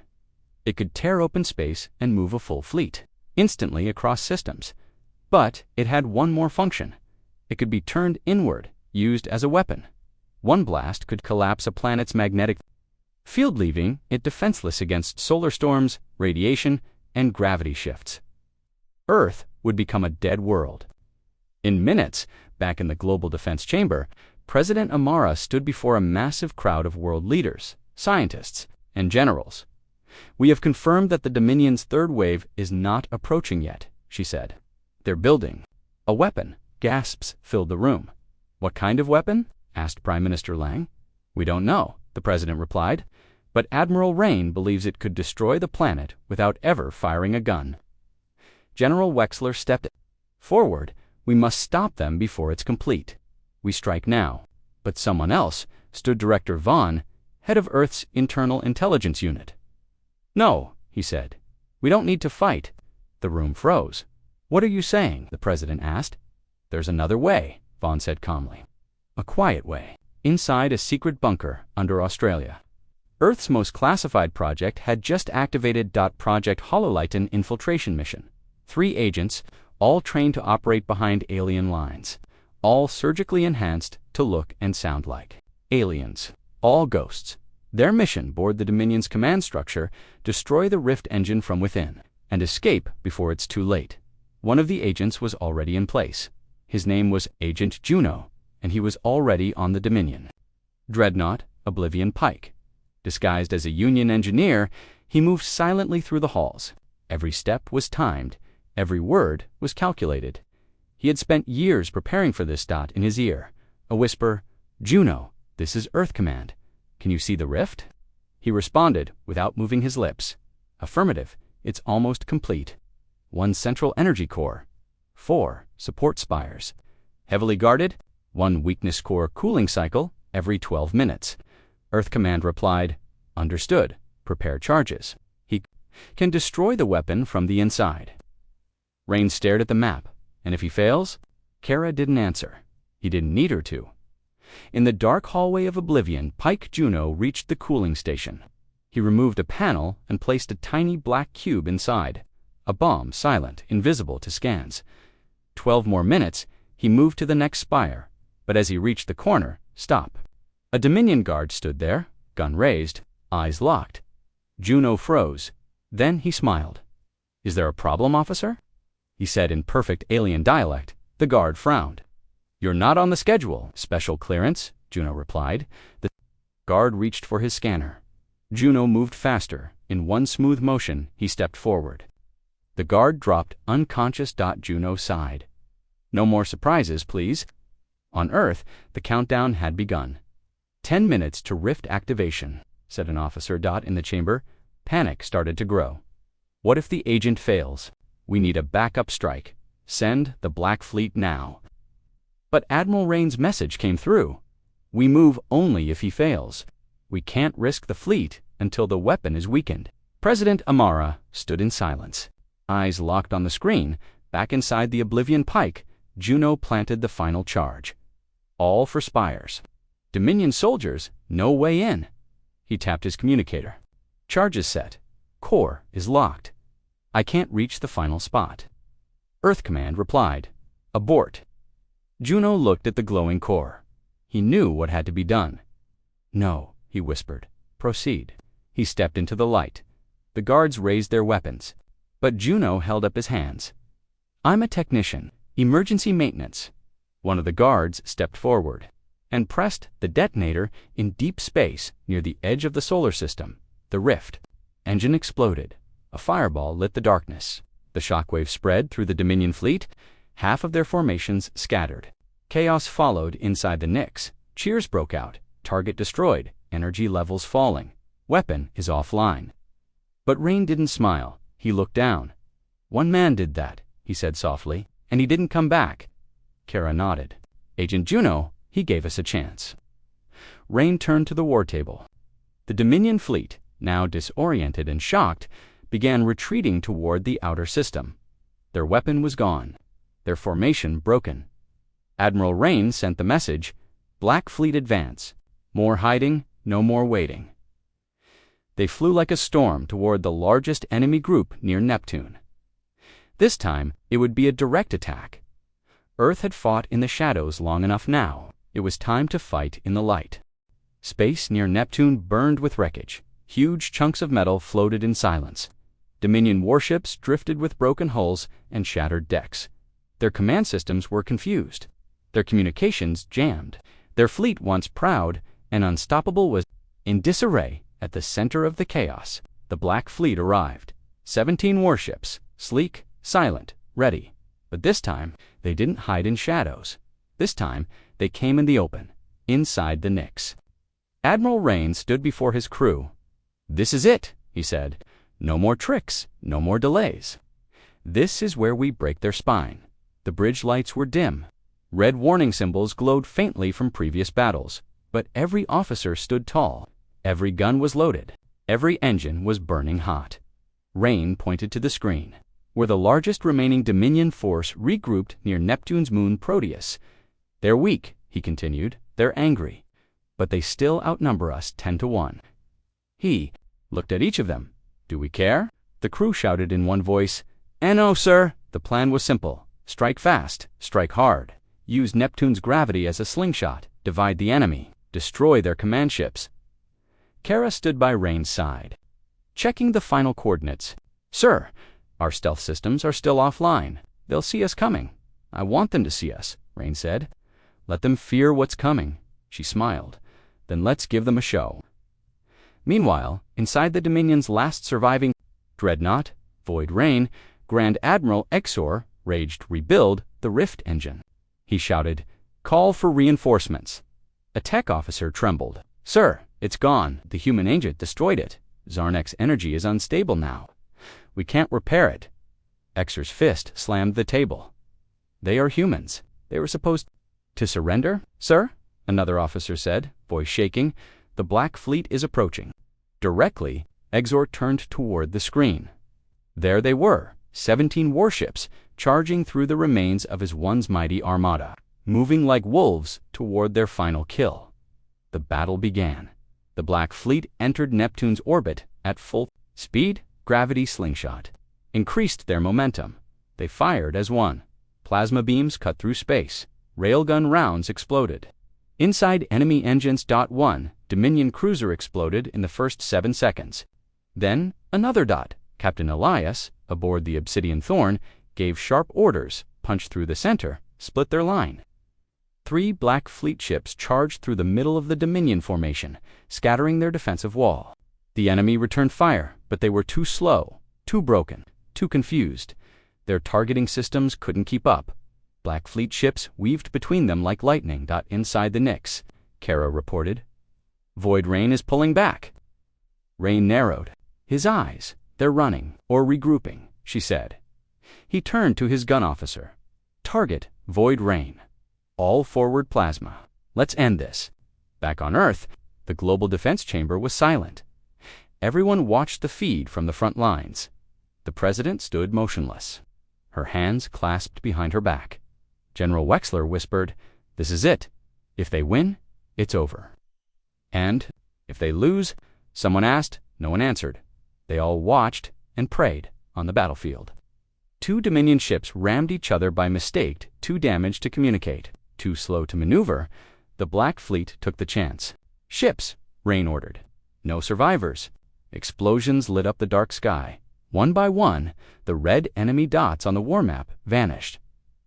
It could tear open space and move a full fleet, instantly across systems. But it had one more function. It could be turned inward, used as a weapon. One blast could collapse a planet's magnetic field, leaving it defenseless against solar storms, radiation, and gravity shifts. Earth would become a dead world. In minutes, back in the Global Defense Chamber, President Amara stood before a massive crowd of world leaders, scientists, and generals. "We have confirmed that the Dominion's third wave is not approaching yet," she said. "They're building a weapon." Gasps filled the room. "What kind of weapon?" asked Prime Minister Lang. "We don't know," the president replied, "but Admiral Rain believes it could destroy the planet without ever firing a gun." General Wexler stepped forward. "We must stop them before it's complete. We strike now." But someone else stood. Director Vaughn, head of Earth's Internal Intelligence Unit. "No," he said. "We don't need to fight." The room froze. "What are you saying?" the president asked. "There's another way," Vaughn said calmly. "A quiet way, inside a secret bunker under Australia." Earth's most classified project had just activated. Project Hololighten infiltration mission. 3 agents, all trained to operate behind alien lines, all surgically enhanced to look and sound like aliens, all ghosts. Their mission: board the Dominion's command structure, destroy the Rift engine from within, and escape before it's too late. One of the agents was already in place. His name was Agent Juno, and he was already on the Dominion. Dreadnought Oblivion Pike. Disguised as a Union engineer, he moved silently through the halls. Every step was timed. Every word was calculated. He had spent years preparing for this. In his ear, a whisper, "Juno, this is Earth Command. Can you see the rift?" He responded without moving his lips. Affirmative, it's almost complete. 1 central energy core. 4 support spires. Heavily guarded, 1 weakness core cooling cycle every 12 minutes. Earth Command replied, understood, prepare charges. He can destroy the weapon from the inside. Rain stared at the map, and if he fails? Kara didn't answer. He didn't need her to. In the dark hallway of oblivion, Pike Juno reached the cooling station. He removed a panel and placed a tiny black cube inside. A bomb, silent, invisible to scans. 12 more minutes, he moved to the next spire, but as he reached the corner, stop. A Dominion guard stood there, gun raised, eyes locked. Juno froze. Then he smiled. Is there a problem, officer? He said in perfect alien dialect. The guard frowned. You're not on the schedule, special clearance, Juno replied. The guard reached for his scanner. Juno moved faster. In one smooth motion, he stepped forward. The guard dropped unconscious. Juno sighed. No more surprises, please. On Earth, the countdown had begun. 10 minutes to rift activation, said an officer. In the chamber, panic started to grow. What if the agent fails? We need a backup strike. Send the Black Fleet now. But Admiral Rain's message came through. We move only if he fails. We can't risk the fleet until the weapon is weakened. President Amara stood in silence. Eyes locked on the screen, back inside the Oblivion Pike, Juno planted the final charge. All for spires. Dominion soldiers, no way in. He tapped his communicator. Charges set. Core is locked. I can't reach the final spot. Earth Command replied, abort. Juno looked at the glowing core. He knew what had to be done. No, he whispered. Proceed. He stepped into the light. The guards raised their weapons. But Juno held up his hands. I'm a technician. Emergency maintenance. One of the guards stepped forward and pressed the detonator in deep space near the edge of the solar system, the rift. Engine exploded. A fireball lit the darkness. The shockwave spread through the Dominion fleet. Half of their formations scattered. Chaos followed inside the Nix. Cheers broke out. Target destroyed. Energy levels falling. Weapon is offline. But Rain didn't smile. He looked down. One man did that, he said softly, and he didn't come back. Kara nodded. Agent Juno, he gave us a chance. Rain turned to the war table. The Dominion fleet, now disoriented and shocked, began retreating toward the outer system. Their weapon was gone. Their formation broken. Admiral Rain sent the message, Black Fleet advance. More hiding, no more waiting. They flew like a storm toward the largest enemy group near Neptune. This time, it would be a direct attack. Earth had fought in the shadows long enough now. It was time to fight in the light. Space near Neptune burned with wreckage. Huge chunks of metal floated in silence. Dominion warships drifted with broken hulls and shattered decks. Their command systems were confused. Their communications jammed. Their fleet, once proud and unstoppable, was in disarray. At the center of the chaos, the Black Fleet arrived. 17 warships, sleek, silent, ready. But this time, they didn't hide in shadows. This time, they came in the open, inside the Nix. Admiral Rain stood before his crew. This is it, he said. No more tricks, no more delays. This is where we break their spine. The bridge lights were dim. Red warning symbols glowed faintly from previous battles. But every officer stood tall. Every gun was loaded. Every engine was burning hot. Rain pointed to the screen, where the largest remaining Dominion force regrouped near Neptune's moon Proteus. They're weak, he continued. They're angry. But they still outnumber us 10-1. He looked at each of them. Do we care? The crew shouted in one voice. No, sir. The plan was simple. Strike fast. Strike hard. Use Neptune's gravity as a slingshot. Divide the enemy. Destroy their command ships. Kara stood by Rain's side, checking the final coordinates. Sir, our stealth systems are still offline. They'll see us coming. I want them to see us, Rain said. Let them fear what's coming. She smiled. Then let's give them a show. Meanwhile, inside the Dominion's last surviving dreadnought, Void Rain, Grand Admiral Exor raged rebuild the Rift engine. He shouted, Call for reinforcements. A tech officer trembled. Sir, It's gone. The human agent destroyed it. Zarnek's energy is unstable now. We can't repair it. Exor's fist slammed the table. They are humans. They were supposed to surrender, sir? Another officer said, voice shaking. The Black Fleet is approaching. Directly, Exor turned toward the screen. There they were, 17 warships, charging through the remains of his once mighty armada, moving like wolves toward their final kill. The battle began. The Black Fleet entered Neptune's orbit at full speed. Gravity slingshot increased their momentum. They fired as one. Plasma beams cut through space. Railgun rounds exploded. Inside enemy engines. One Dominion cruiser exploded in the first 7 seconds. Then another dot. Captain Elias, aboard the Obsidian Thorn, gave sharp orders, punched through the center, split their line. 3 Black Fleet ships charged through the middle of the Dominion formation, scattering their defensive wall. The enemy returned fire, but they were too slow, too broken, too confused. Their targeting systems couldn't keep up. Black Fleet ships weaved between them like lightning. Inside the Nix, Kara reported. Void Rain is pulling back. Rain narrowed. His eyes. They're running, or regrouping, she said. He turned to his gun officer. Target, Void Rain. All forward plasma. Let's end this. Back on Earth, the Global Defense Chamber was silent. Everyone watched the feed from the front lines. The president stood motionless, her hands clasped behind her back. General Wexler whispered, "This is it. If they win, it's over." And if they lose, someone asked, no one answered. They all watched and prayed on the battlefield. 2 Dominion ships rammed each other by mistake, too damaged to communicate, too slow to maneuver. The Black Fleet took the chance. "Ships," Rain ordered. No survivors. Explosions lit up the dark sky. One by one, the red enemy dots on the war map vanished.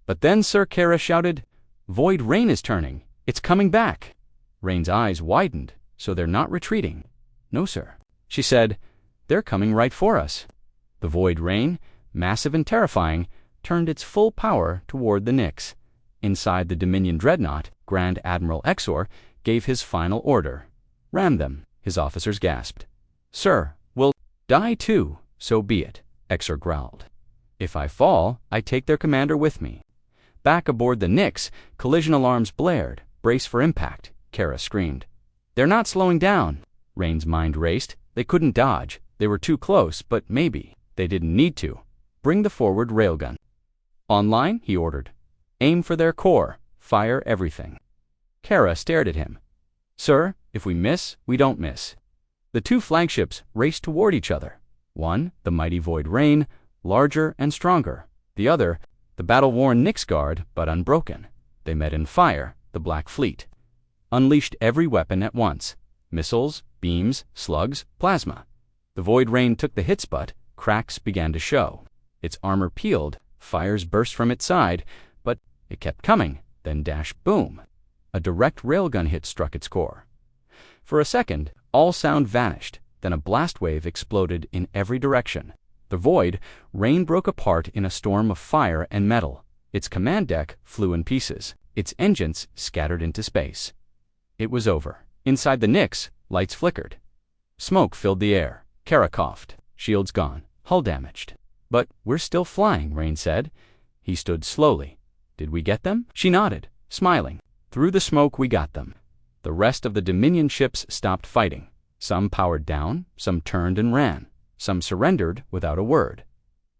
But then Sir Kara shouted, "Void Rain is turning. It's coming back." Rain's eyes widened, so they're not retreating. "No, sir," she said. "They're coming right for us." The Void Rain, massive and terrifying, turned its full power toward the Nix. Inside the Dominion dreadnought, Grand Admiral Exor gave his final order. "Ram them," his officers gasped. "Sir, we'll die too, so be it," Exor growled. "If I fall, I take their commander with me." Back aboard the Nix, collision alarms blared. "Brace for impact," Kara screamed. "They're not slowing down." Rain's mind raced. They couldn't dodge. They were too close, but maybe they didn't need to. "Bring the forward railgun." "Online," he ordered. "Aim for their core. Fire everything." Kara stared at him. "Sir, if we miss, we don't miss." The 2 flagships raced toward each other. One, the mighty Void Rain, larger and stronger. The other, the battle-worn Nix Guard, but unbroken. They met in fire, the Black Fleet. Unleashed every weapon at once. Missiles, beams, slugs, plasma. The Void Rain took the hits, but cracks began to show. Its armor peeled, fires burst from its side, but it kept coming, then dash boom. A direct railgun hit struck its core. For a second, all sound vanished, then a blast wave exploded in every direction. The Void Rain broke apart in a storm of fire and metal. Its command deck flew in pieces, its engines scattered into space. It was over. Inside the Nix, lights flickered. Smoke filled the air. Kara coughed. "Shields gone. Hull damaged." "But we're still flying," Rain said. He stood slowly. "Did we get them?" She nodded, smiling. "Through the smoke we got them." The rest of the Dominion ships stopped fighting. Some powered down, some turned and ran, some surrendered without a word.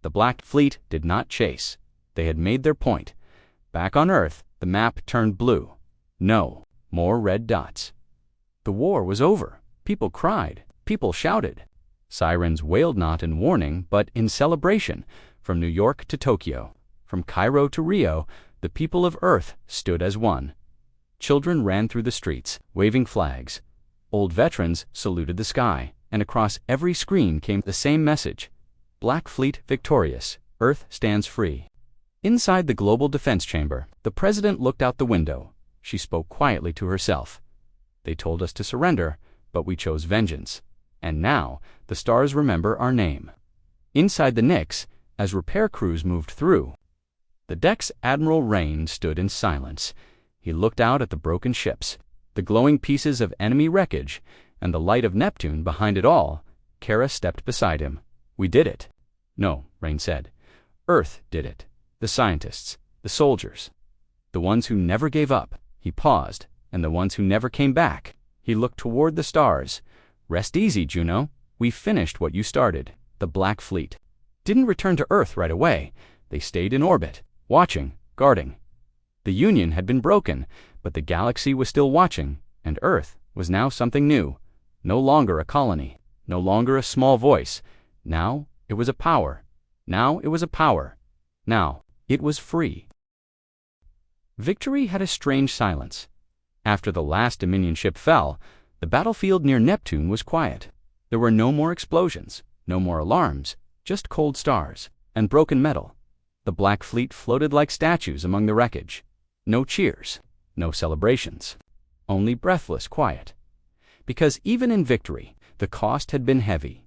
The Black Fleet did not chase. They had made their point. Back on Earth, the map turned blue. No more red dots. The war was over. People cried. People shouted. Sirens wailed not in warning, but in celebration. From New York to Tokyo, from Cairo to Rio, the people of Earth stood as one. Children ran through the streets, waving flags. Old veterans saluted the sky, and across every screen came the same message: Black Fleet victorious, Earth stands free. Inside the Global Defense Chamber, the president looked out the window. She spoke quietly to herself. "They told us to surrender, but we chose vengeance. And now, the stars remember our name." Inside the Nix, as repair crews moved through, the deck's Admiral Rain stood in silence. He looked out at the broken ships, the glowing pieces of enemy wreckage, and the light of Neptune behind it all, Kara stepped beside him. We did it. No, Rain said. Earth did it. The scientists, the soldiers, the ones who never gave up. He paused, and the ones who never came back. He looked toward the stars. Rest easy, Juno. We finished what you started. The Black Fleet didn't return to Earth right away. They stayed in orbit, watching, guarding. The Union had been broken, but the galaxy was still watching, and Earth was now something new. No longer a colony, no longer a small voice. Now it was a power. Now it was a power. Now it was free. Victory had a strange silence. After the last Dominion ship fell, the battlefield near Neptune was quiet. There were no more explosions, no more alarms, just cold stars and broken metal. The Black Fleet floated like statues among the wreckage. No cheers, no celebrations, only breathless quiet. Because even in victory, the cost had been heavy.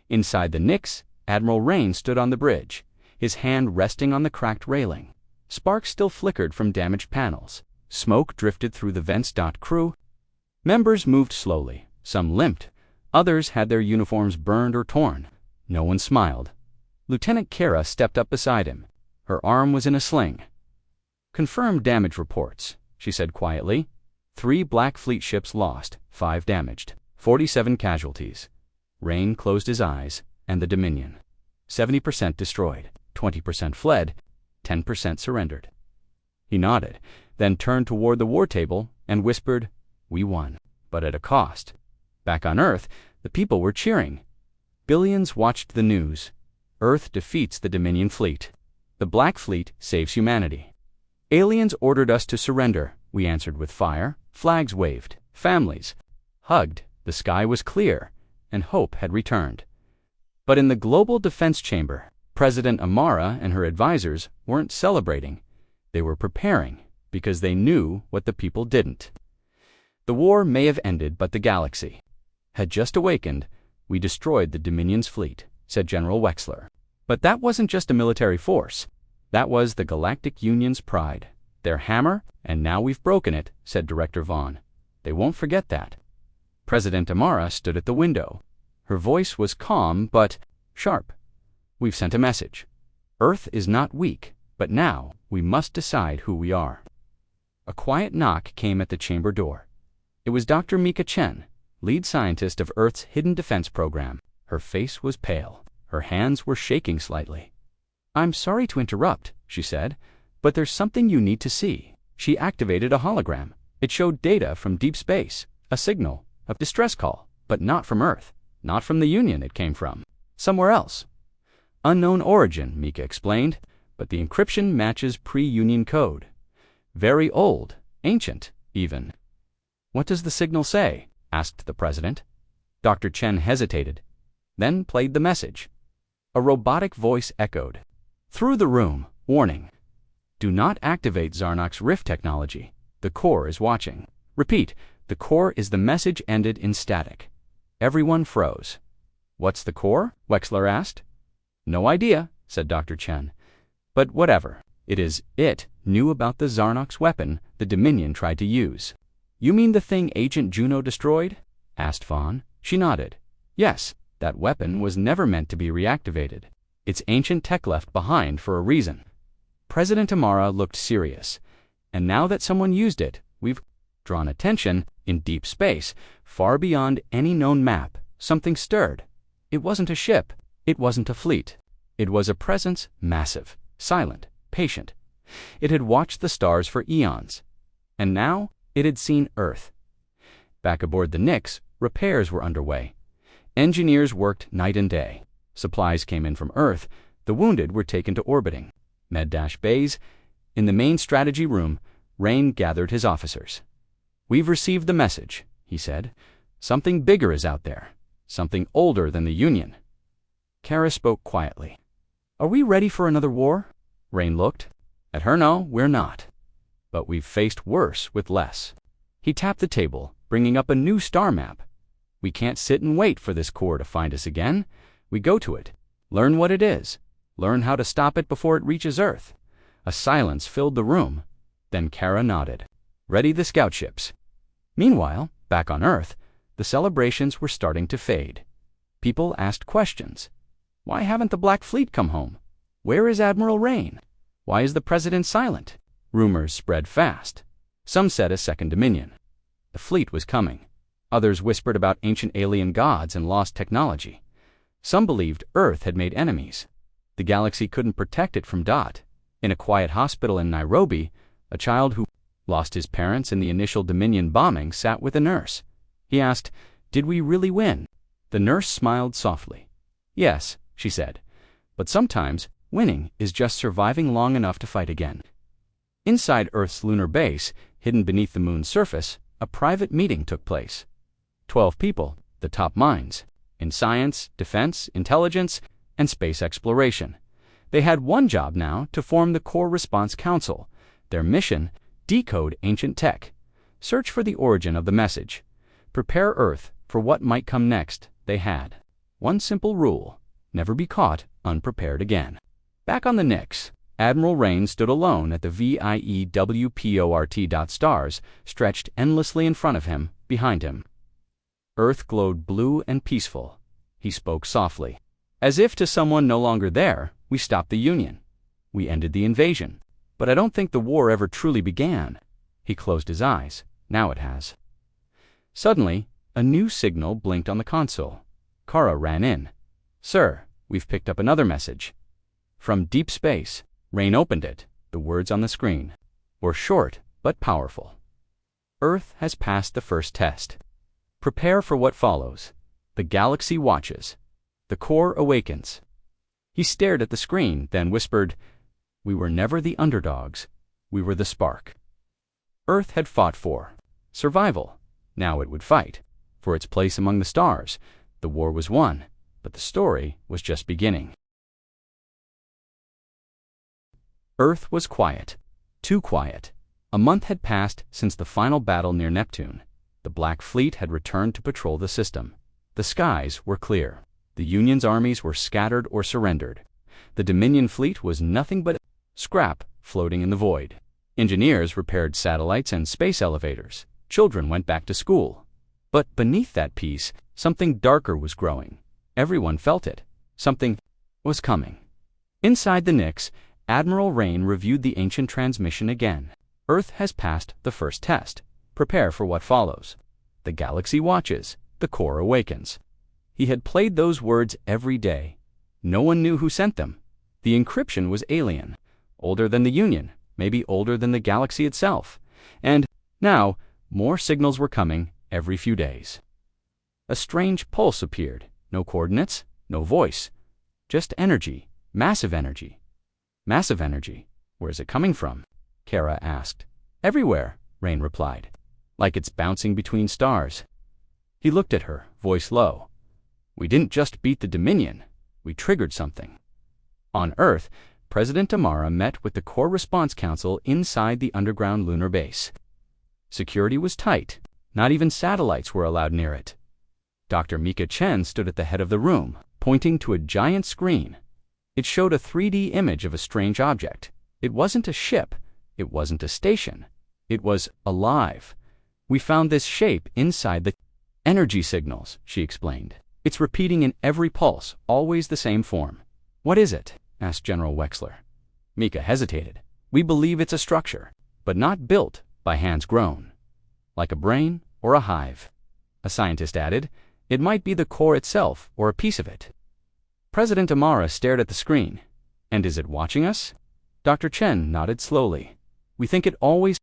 Inside the Nix, Admiral Rain stood on the bridge, his hand resting on the cracked railing. Sparks still flickered from damaged panels. Smoke drifted through the vents. Crew members moved slowly. Some limped. Others had their uniforms burned or torn. No one smiled. Lieutenant Kara stepped up beside him. Her arm was in a sling. Confirmed damage reports, she said quietly. 3 Black Fleet ships lost, 5 damaged, 47 casualties. Rain closed his eyes, and the Dominion. 70% destroyed, 20% fled, 10% surrendered. He nodded, then turned toward the war table and whispered, "We won, but at a cost." Back on Earth, the people were cheering. Billions watched the news. Earth defeats the Dominion fleet. The Black Fleet saves humanity. Aliens ordered us to surrender, we answered with fire. Flags waved. Families hugged. The sky was clear, and hope had returned. But in the Global Defense Chamber, President Amara and her advisors weren't celebrating. They were preparing, because they knew what the people didn't. The war may have ended, but the galaxy had just awakened. "We destroyed the Dominion's fleet," said General Wexler. But that wasn't just a military force. That was the Galactic Union's pride, their hammer, and now we've broken it, said Director Vaughn. They won't forget that. President Amara stood at the window. Her voice was calm but sharp. "We've sent a message. Earth is not weak, but now we must decide who we are." A quiet knock came at the chamber door. It was Dr. Mika Chen, lead scientist of Earth's Hidden Defense Program. Her face was pale. Her hands were shaking slightly. "I'm sorry to interrupt," she said, "but there's something you need to see." She activated a hologram. It showed data from deep space, a signal, a distress call, but not from Earth, not from the Union it came from. Somewhere else. "Unknown origin," Mika explained, "but the encryption matches pre-Union code. Very old, ancient, even." "What does the signal say?" asked the president. Dr. Chen hesitated, then played the message. A robotic voice echoed through the room, warning. "Do not activate Zarnok's rift technology. The core is watching." Repeat, "The core is." The message ended in static. Everyone froze. "What's the core?" Wexler asked. "No idea," said Dr. Chen. "But whatever. It knew about the Zarnok's weapon the Dominion tried to use." "You mean the thing Agent Juno destroyed?" asked Vaughn. She nodded. "Yes, that weapon was never meant to be reactivated. It's ancient tech left behind for a reason." President Amara looked serious. "And now that someone used it, we've drawn attention in deep space, far beyond any known map. Something stirred. It wasn't a ship. It wasn't a fleet. It was a presence, massive, silent, patient. It had watched the stars for eons. And now it had seen Earth. Back aboard the Nix, repairs were underway. Engineers worked night and day. Supplies came in from Earth. The wounded were taken to orbiting med-bays. In the main strategy room, Rain gathered his officers. "We've received the message," he said. "Something bigger is out there. Something older than the Union." Kara spoke quietly. "Are we ready for another war?" Rain looked. At her, no, we're not. But we've faced worse with less. He tapped the table, bringing up a new star map. "We can't sit and wait for this core to find us again. We go to it, learn what it is, learn how to stop it before it reaches Earth." A silence filled the room. Then Kara nodded. "Ready the scout ships." Meanwhile, back on Earth, The celebrations were starting to fade. People asked questions. Why haven't the Black Fleet come home? Where is Admiral Rain? Why is the president silent? Rumors spread fast. Some said a second dominion. The fleet was coming. Others whispered about ancient alien gods and lost technology. Some believed Earth had made enemies. The galaxy couldn't protect it from Dot. In a quiet hospital in Nairobi, a child who lost his parents in the initial Dominion bombing sat with a nurse. He asked, "Did we really win?" The nurse smiled softly. "Yes," she said, "but sometimes winning is just surviving long enough to fight again." Inside Earth's lunar base, hidden beneath the moon's surface, a private meeting took place. 12 people, the top minds, in science, defense, intelligence, and space exploration. They had one job now: to form the Core Response Council. Their mission: decode ancient tech, search for the origin of the message, prepare Earth for what might come next. They had one simple rule: never be caught unprepared again. Back on the Nix, Admiral Rain stood alone at the VIEWPORT. Stars stretched endlessly in front of him, behind him. Earth glowed blue and peaceful. He spoke softly. "As if to someone no longer there, we stopped the Union. We ended the invasion. But I don't think the war ever truly began." He closed his eyes. "Now it has." Suddenly, a new signal blinked on the console. Kara ran in. "Sir, we've picked up another message." From deep space. Rain opened it. The words on the screen were short but powerful. "Earth has passed the first test. Prepare for what follows. The galaxy watches. The core awakens." He stared at the screen, then whispered, "We were never the underdogs. We were the spark." Earth had fought for survival. Now it would fight for its place among the stars. The war was won, but the story was just beginning. Earth was quiet. Too quiet. A month had passed since the final battle near Neptune. The Black Fleet had returned to patrol the system. The skies were clear. The Union's armies were scattered or surrendered. The Dominion fleet was nothing but scrap floating in the void. Engineers repaired satellites and space elevators. Children went back to school. But beneath that peace, something darker was growing. Everyone felt it. Something was coming. Inside the Nix, Admiral Rain reviewed the ancient transmission again. "Earth has passed the first test. Prepare for what follows. The galaxy watches. The core awakens." He had played those words every day. No one knew who sent them. The encryption was alien, older than the Union, maybe older than the galaxy itself. And now, more signals were coming every few days. A strange pulse appeared. No coordinates, no voice. Just energy. Massive energy. Massive energy. "Where's it coming from?" Kara asked. "Everywhere," Rain replied. "Like it's bouncing between stars." He looked at her, voice low. "We didn't just beat the Dominion. We triggered something." On Earth, President Amara met with the Core Response Council inside the underground lunar base. Security was tight. Not even satellites were allowed near it. Dr. Mika Chen stood at the head of the room, pointing to a giant screen. It showed a 3D image of a strange object. It wasn't a ship. It wasn't a station. It was alive. "We found this shape inside the energy signals," she explained. "It's repeating in every pulse, always the same form." "What is it?" asked General Wexler. Mika hesitated. "We believe it's a structure, but not built by hands grown. Like a brain or a hive." A scientist added, "It might be the core itself or a piece of it." President Amara stared at the screen. "And is it watching us?" Dr. Chen nodded slowly. "We think it always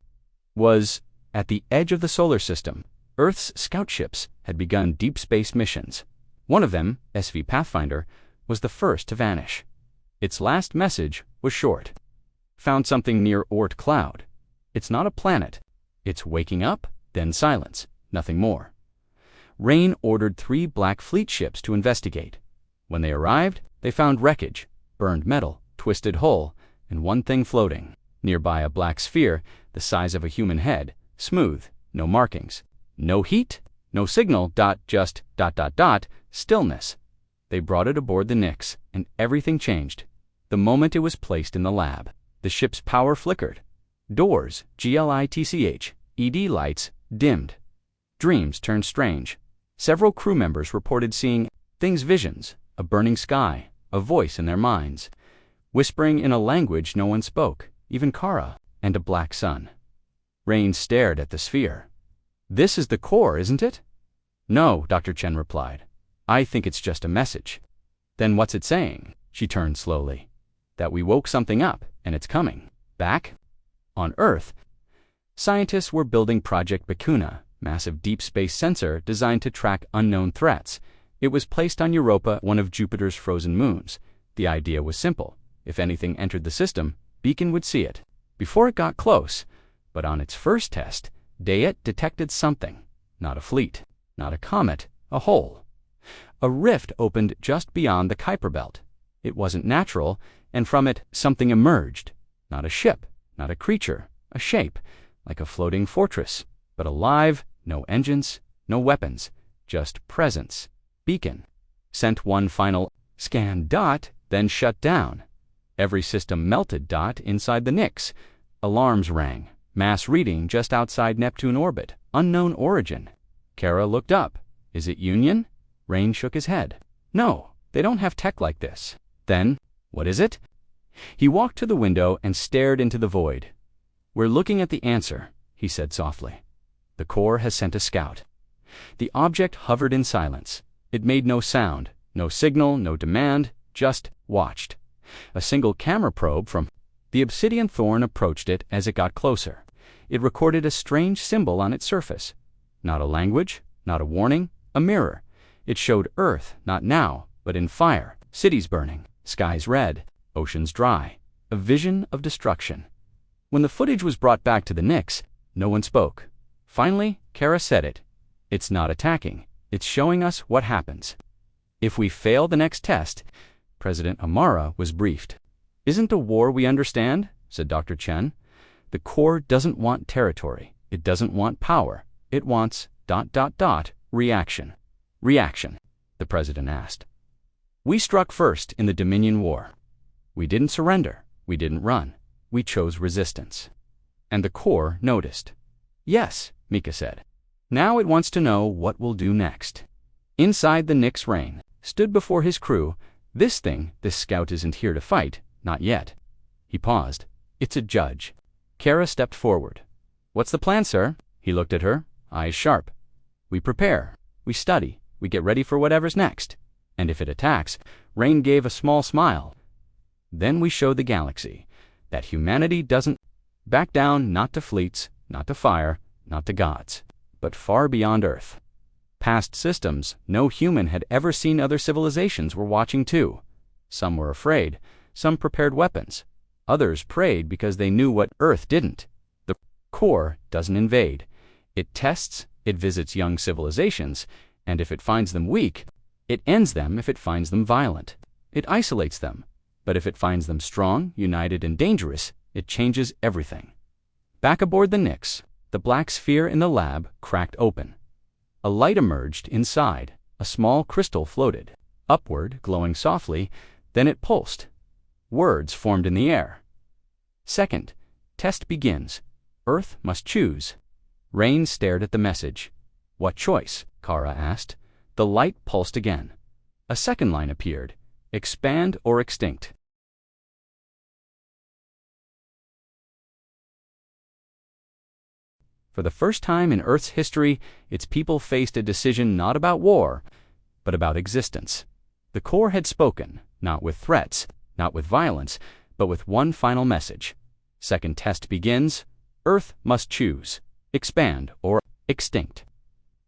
was." At the edge of the solar system, Earth's scout ships had begun deep space missions. One of them, SV Pathfinder, was the first to vanish. Its last message was short. "Found something near Oort Cloud. It's not a planet. It's waking up, then silence. Nothing more." Rain ordered 3 Black Fleet ships to investigate. When they arrived, they found wreckage, burned metal, twisted hull, and one thing floating. Nearby, a black sphere, the size of a human head, smooth, no markings. No heat, no signal, just ... stillness. They brought it aboard the Nix, and everything changed. The moment it was placed in the lab, the ship's power flickered. Doors, GLITCH, ED lights, dimmed. Dreams turned strange. Several crew members reported seeing things, visions, a burning sky, a voice in their minds, whispering in a language no one spoke, even Kara, and a black sun. Rain stared at the sphere. "This is the core, isn't it?" "No," Dr. Chen replied. "I think it's just a message." "Then what's it saying?" She turned slowly. "That we woke something up, and it's coming back." On Earth, scientists were building Project Bakuna, massive deep space sensor designed to track unknown threats. It was placed on Europa, one of Jupiter's frozen moons. The idea was simple. If anything entered the system, Beacon would see it before it got close. But on its first test, DAET detected something. Not a fleet, not a comet, a hole. A rift opened just beyond the Kuiper belt. It wasn't natural, and from it something emerged. Not a ship, not a creature, a shape, like a floating fortress, but alive, no engines, no weapons, just presence. Beacon sent one final scan, then shut down. Every system melted. Inside the Nix. Alarms rang. Mass reading just outside Neptune orbit. Unknown origin. Kara looked up. "Is it Union?" Rain shook his head. "No, they don't have tech like this." "Then, what is it?" He walked to the window and stared into the void. "We're looking at the answer," he said softly. "The core has sent a scout." The object hovered in silence. It made no sound, no signal, no demand, just watched. A single camera probe from the obsidian thorn approached it. As it got closer, it recorded a strange symbol on its surface. Not a language, not a warning, a mirror. It showed Earth, not now, but in fire, cities burning, skies red, oceans dry, a vision of destruction. When the footage was brought back to the Nix, no one spoke. Finally, Kara said it. "It's not attacking. It's showing us what happens if we fail the next test." President Amara was briefed. "Isn't a war we understand," said Dr. Chen. "The core doesn't want territory. It doesn't want power. It wants ... reaction." "Reaction?" the president asked. "We struck first in the Dominion War. We didn't surrender. We didn't run. We chose resistance." And the core noticed. "Yes," Mika said. "Now it wants to know what we'll do next." Inside the Nix, Rain stood before his crew. "This scout isn't here to fight, not yet." He paused. "It's a judge." Kara stepped forward. "What's the plan, sir?" He looked at her, eyes sharp. "We prepare. We study. We get ready for whatever's next. And if it attacks," Rain gave a small smile, "then we show the galaxy that humanity doesn't back down, not to fleets, not to fire, not to gods, but far beyond Earth." Past systems no human had ever seen, other civilizations were watching too. Some were afraid, some prepared weapons. Others prayed because they knew what Earth didn't. The core doesn't invade. It tests, it visits young civilizations, and if it finds them weak, it ends them. If it finds them violent, it isolates them. But if it finds them strong, united, and dangerous, it changes everything. Back aboard the Nix, the black sphere in the lab cracked open. A light emerged inside. A small crystal floated upward, glowing softly. Then it pulsed. Words formed in the air. "Second, test begins. Earth must choose." Rain stared at the message. "What choice?" Kara asked. The light pulsed again. A second line appeared. "Expand or extinct." For the first time in Earth's history, its people faced a decision not about war, but about existence. The core had spoken, not with threats, not with violence, but with one final message. Second test begins. Earth must choose. Expand or extinct.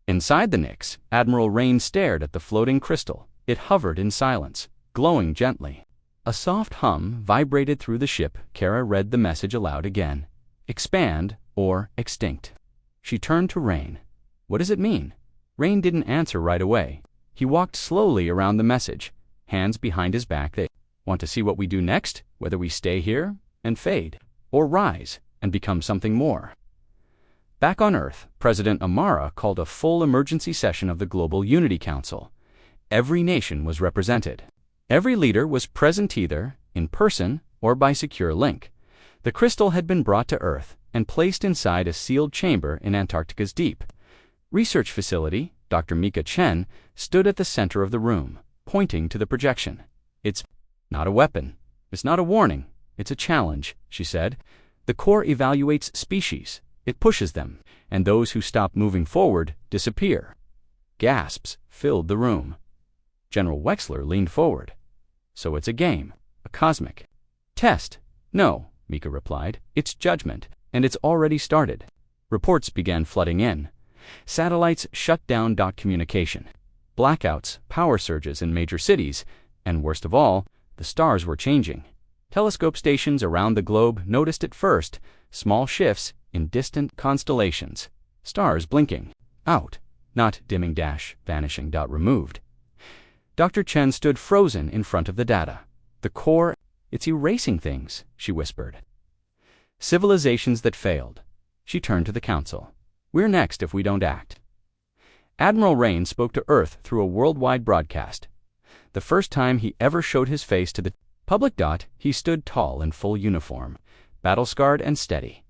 Inside the Nix, Admiral Rain stared at the floating crystal. It hovered in silence, glowing gently. A soft hum vibrated through the ship. Kara read the message aloud again. Expand or extinct. She turned to Rain. "What does it mean?" Rain didn't answer right away. He walked slowly around the message, hands behind his back. "They want to see what we do next, whether we stay here and fade, or rise and become something more." Back on Earth, President Amara called a full emergency session of the Global Unity Council. Every nation was represented. Every leader was present either in person or by secure link. The crystal had been brought to Earth and placed inside a sealed chamber in Antarctica's deep research facility. Dr. Mika Chen stood at the center of the room, pointing to the projection. "It's not a weapon. It's not a warning. It's a challenge," she said. "The core evaluates species. It pushes them, and those who stop moving forward disappear." Gasps filled the room. General Wexler leaned forward. "So it's a game, a cosmic test?" "No," Mika replied. "It's judgment, and it's already started." Reports began flooding in. Satellites shut down communication. Blackouts, power surges in major cities, and worst of all, the stars were changing. Telescope stations around the globe noticed it first, small shifts in distant constellations. Stars blinking. Out. Not dimming vanishing removed. Dr. Chen stood frozen in front of the data. "The core, it's erasing things," she whispered. Civilizations that failed. She turned to the council. "We're next if we don't act." Admiral Rain spoke to Earth through a worldwide broadcast. The first time he ever showed his face to the public. He stood tall in full uniform, battle-scarred and steady.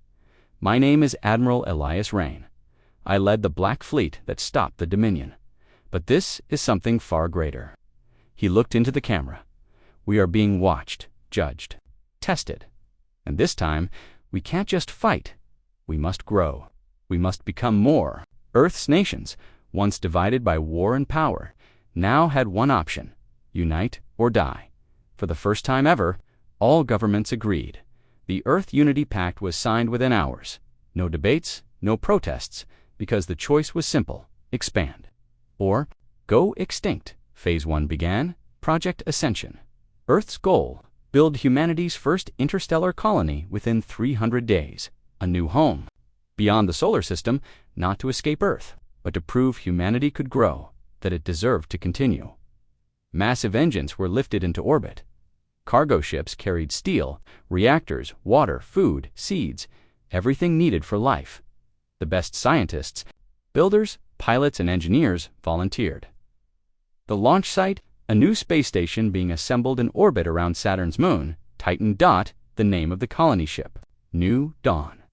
"My name is Admiral Elias Rain. I led the Black Fleet that stopped the Dominion. But this is something far greater." He looked into the camera. "We are being watched, judged, tested. And this time, we can't just fight. We must grow. We must become more." Earth's nations, once divided by war and power, now had one option: unite or die. For the first time ever, all governments agreed. The Earth Unity Pact was signed within hours. No debates, no protests, because the choice was simple: expand or go extinct. Phase 1 began, Project Ascension. Earth's goal: build humanity's first interstellar colony within 300 days. A new home. Beyond the solar system, not to escape Earth, but to prove humanity could grow, that it deserved to continue. Massive engines were lifted into orbit. Cargo ships carried steel, reactors, water, food, seeds, everything needed for life. The best scientists, builders, pilots, and engineers volunteered. The launch site, a new space station being assembled in orbit around Saturn's moon, Titan. The name of the colony ship, New Dawn.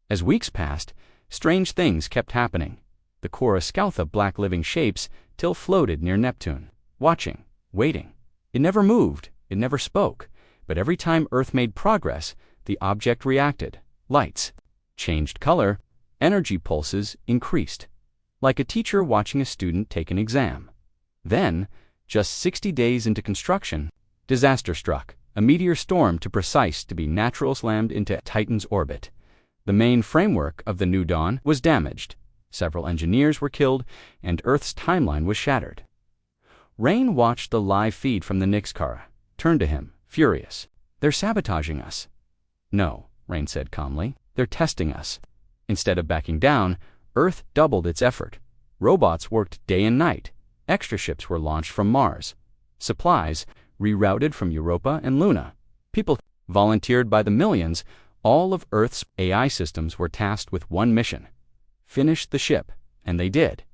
As weeks passed, strange things kept happening. The Coruscantha black living shapes still floated near Neptune, watching, waiting. It never moved, it never spoke, but every time Earth made progress, the object reacted. Lights changed color, energy pulses increased, like a teacher watching a student take an exam. Then, just 60 days into construction, disaster struck. A meteor storm too precise to be natural slammed into Titan's orbit. The main framework of the New Dawn was damaged. Several engineers were killed, and Earth's timeline was shattered. Rain watched the live feed from the Nixkara, turned to him, furious. "They're sabotaging us." "No," Rain said calmly. "They're testing us." Instead of backing down, Earth doubled its effort. Robots worked day and night. Extra ships were launched from Mars. Supplies rerouted from Europa and Luna. People volunteered by the millions. All of Earth's AI systems were tasked with one mission: finish the ship, and they did.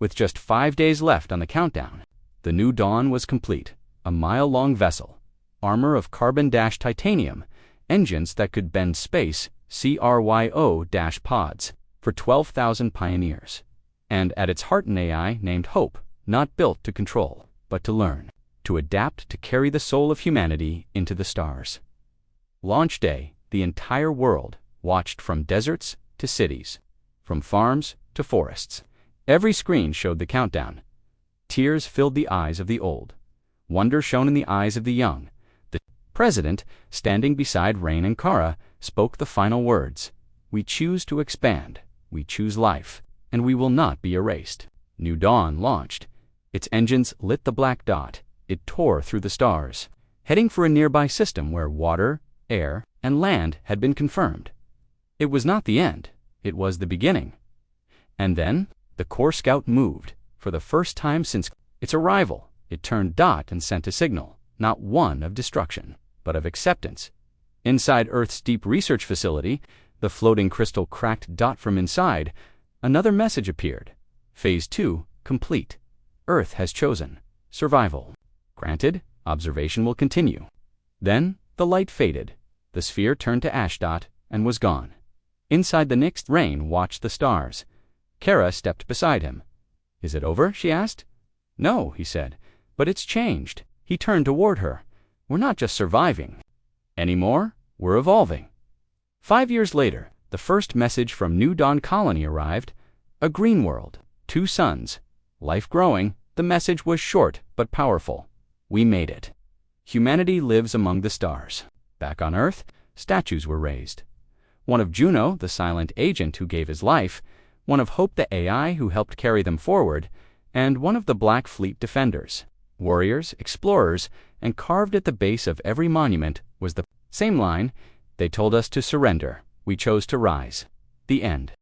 With just 5 days left on the countdown, the New Dawn was complete. A mile-long vessel, armor of carbon-titanium, engines that could bend space, cryo-pods, for 12,000 pioneers. And at its heart an AI named Hope, not built to control, but to learn, to adapt, to carry the soul of humanity into the stars. Launch day, the entire world watched, from deserts to cities, from farms to forests. Every screen showed the countdown. Tears filled the eyes of the old. Wonder shone in the eyes of the young. The president, standing beside Rain and Kara, spoke the final words: "We choose to expand. We choose life, and we will not be erased." New Dawn launched. Its engines lit the black dot. It tore through the stars, heading for a nearby system where water, air, and land had been confirmed. It was not the end. It was the beginning. And then, the Core Scout moved. For the first time since its arrival, it turned dot and sent a signal, not one of destruction, but of acceptance. Inside Earth's deep research facility, the floating crystal cracked dot from inside, another message appeared. Phase 2, complete. Earth has chosen survival. Granted, observation will continue. Then, the light faded. The sphere turned to ash dot and was gone. Inside the Nix, Rain watched the stars. Kara stepped beside him. Is it over? She asked. No, he said, but it's changed. He turned toward her. We're not just surviving anymore, we're evolving. 5 years later, the first message from New Dawn Colony arrived. A green world, 2 suns, life growing. The message was short but powerful. We made it. Humanity lives among the stars. Back on Earth, statues were raised. One of Juno, the silent agent who gave his life, one of Hope the AI who helped carry them forward, and one of the Black Fleet defenders. Warriors, explorers, and carved at the base of every monument was the same line: they told us to surrender. We chose to rise. The end.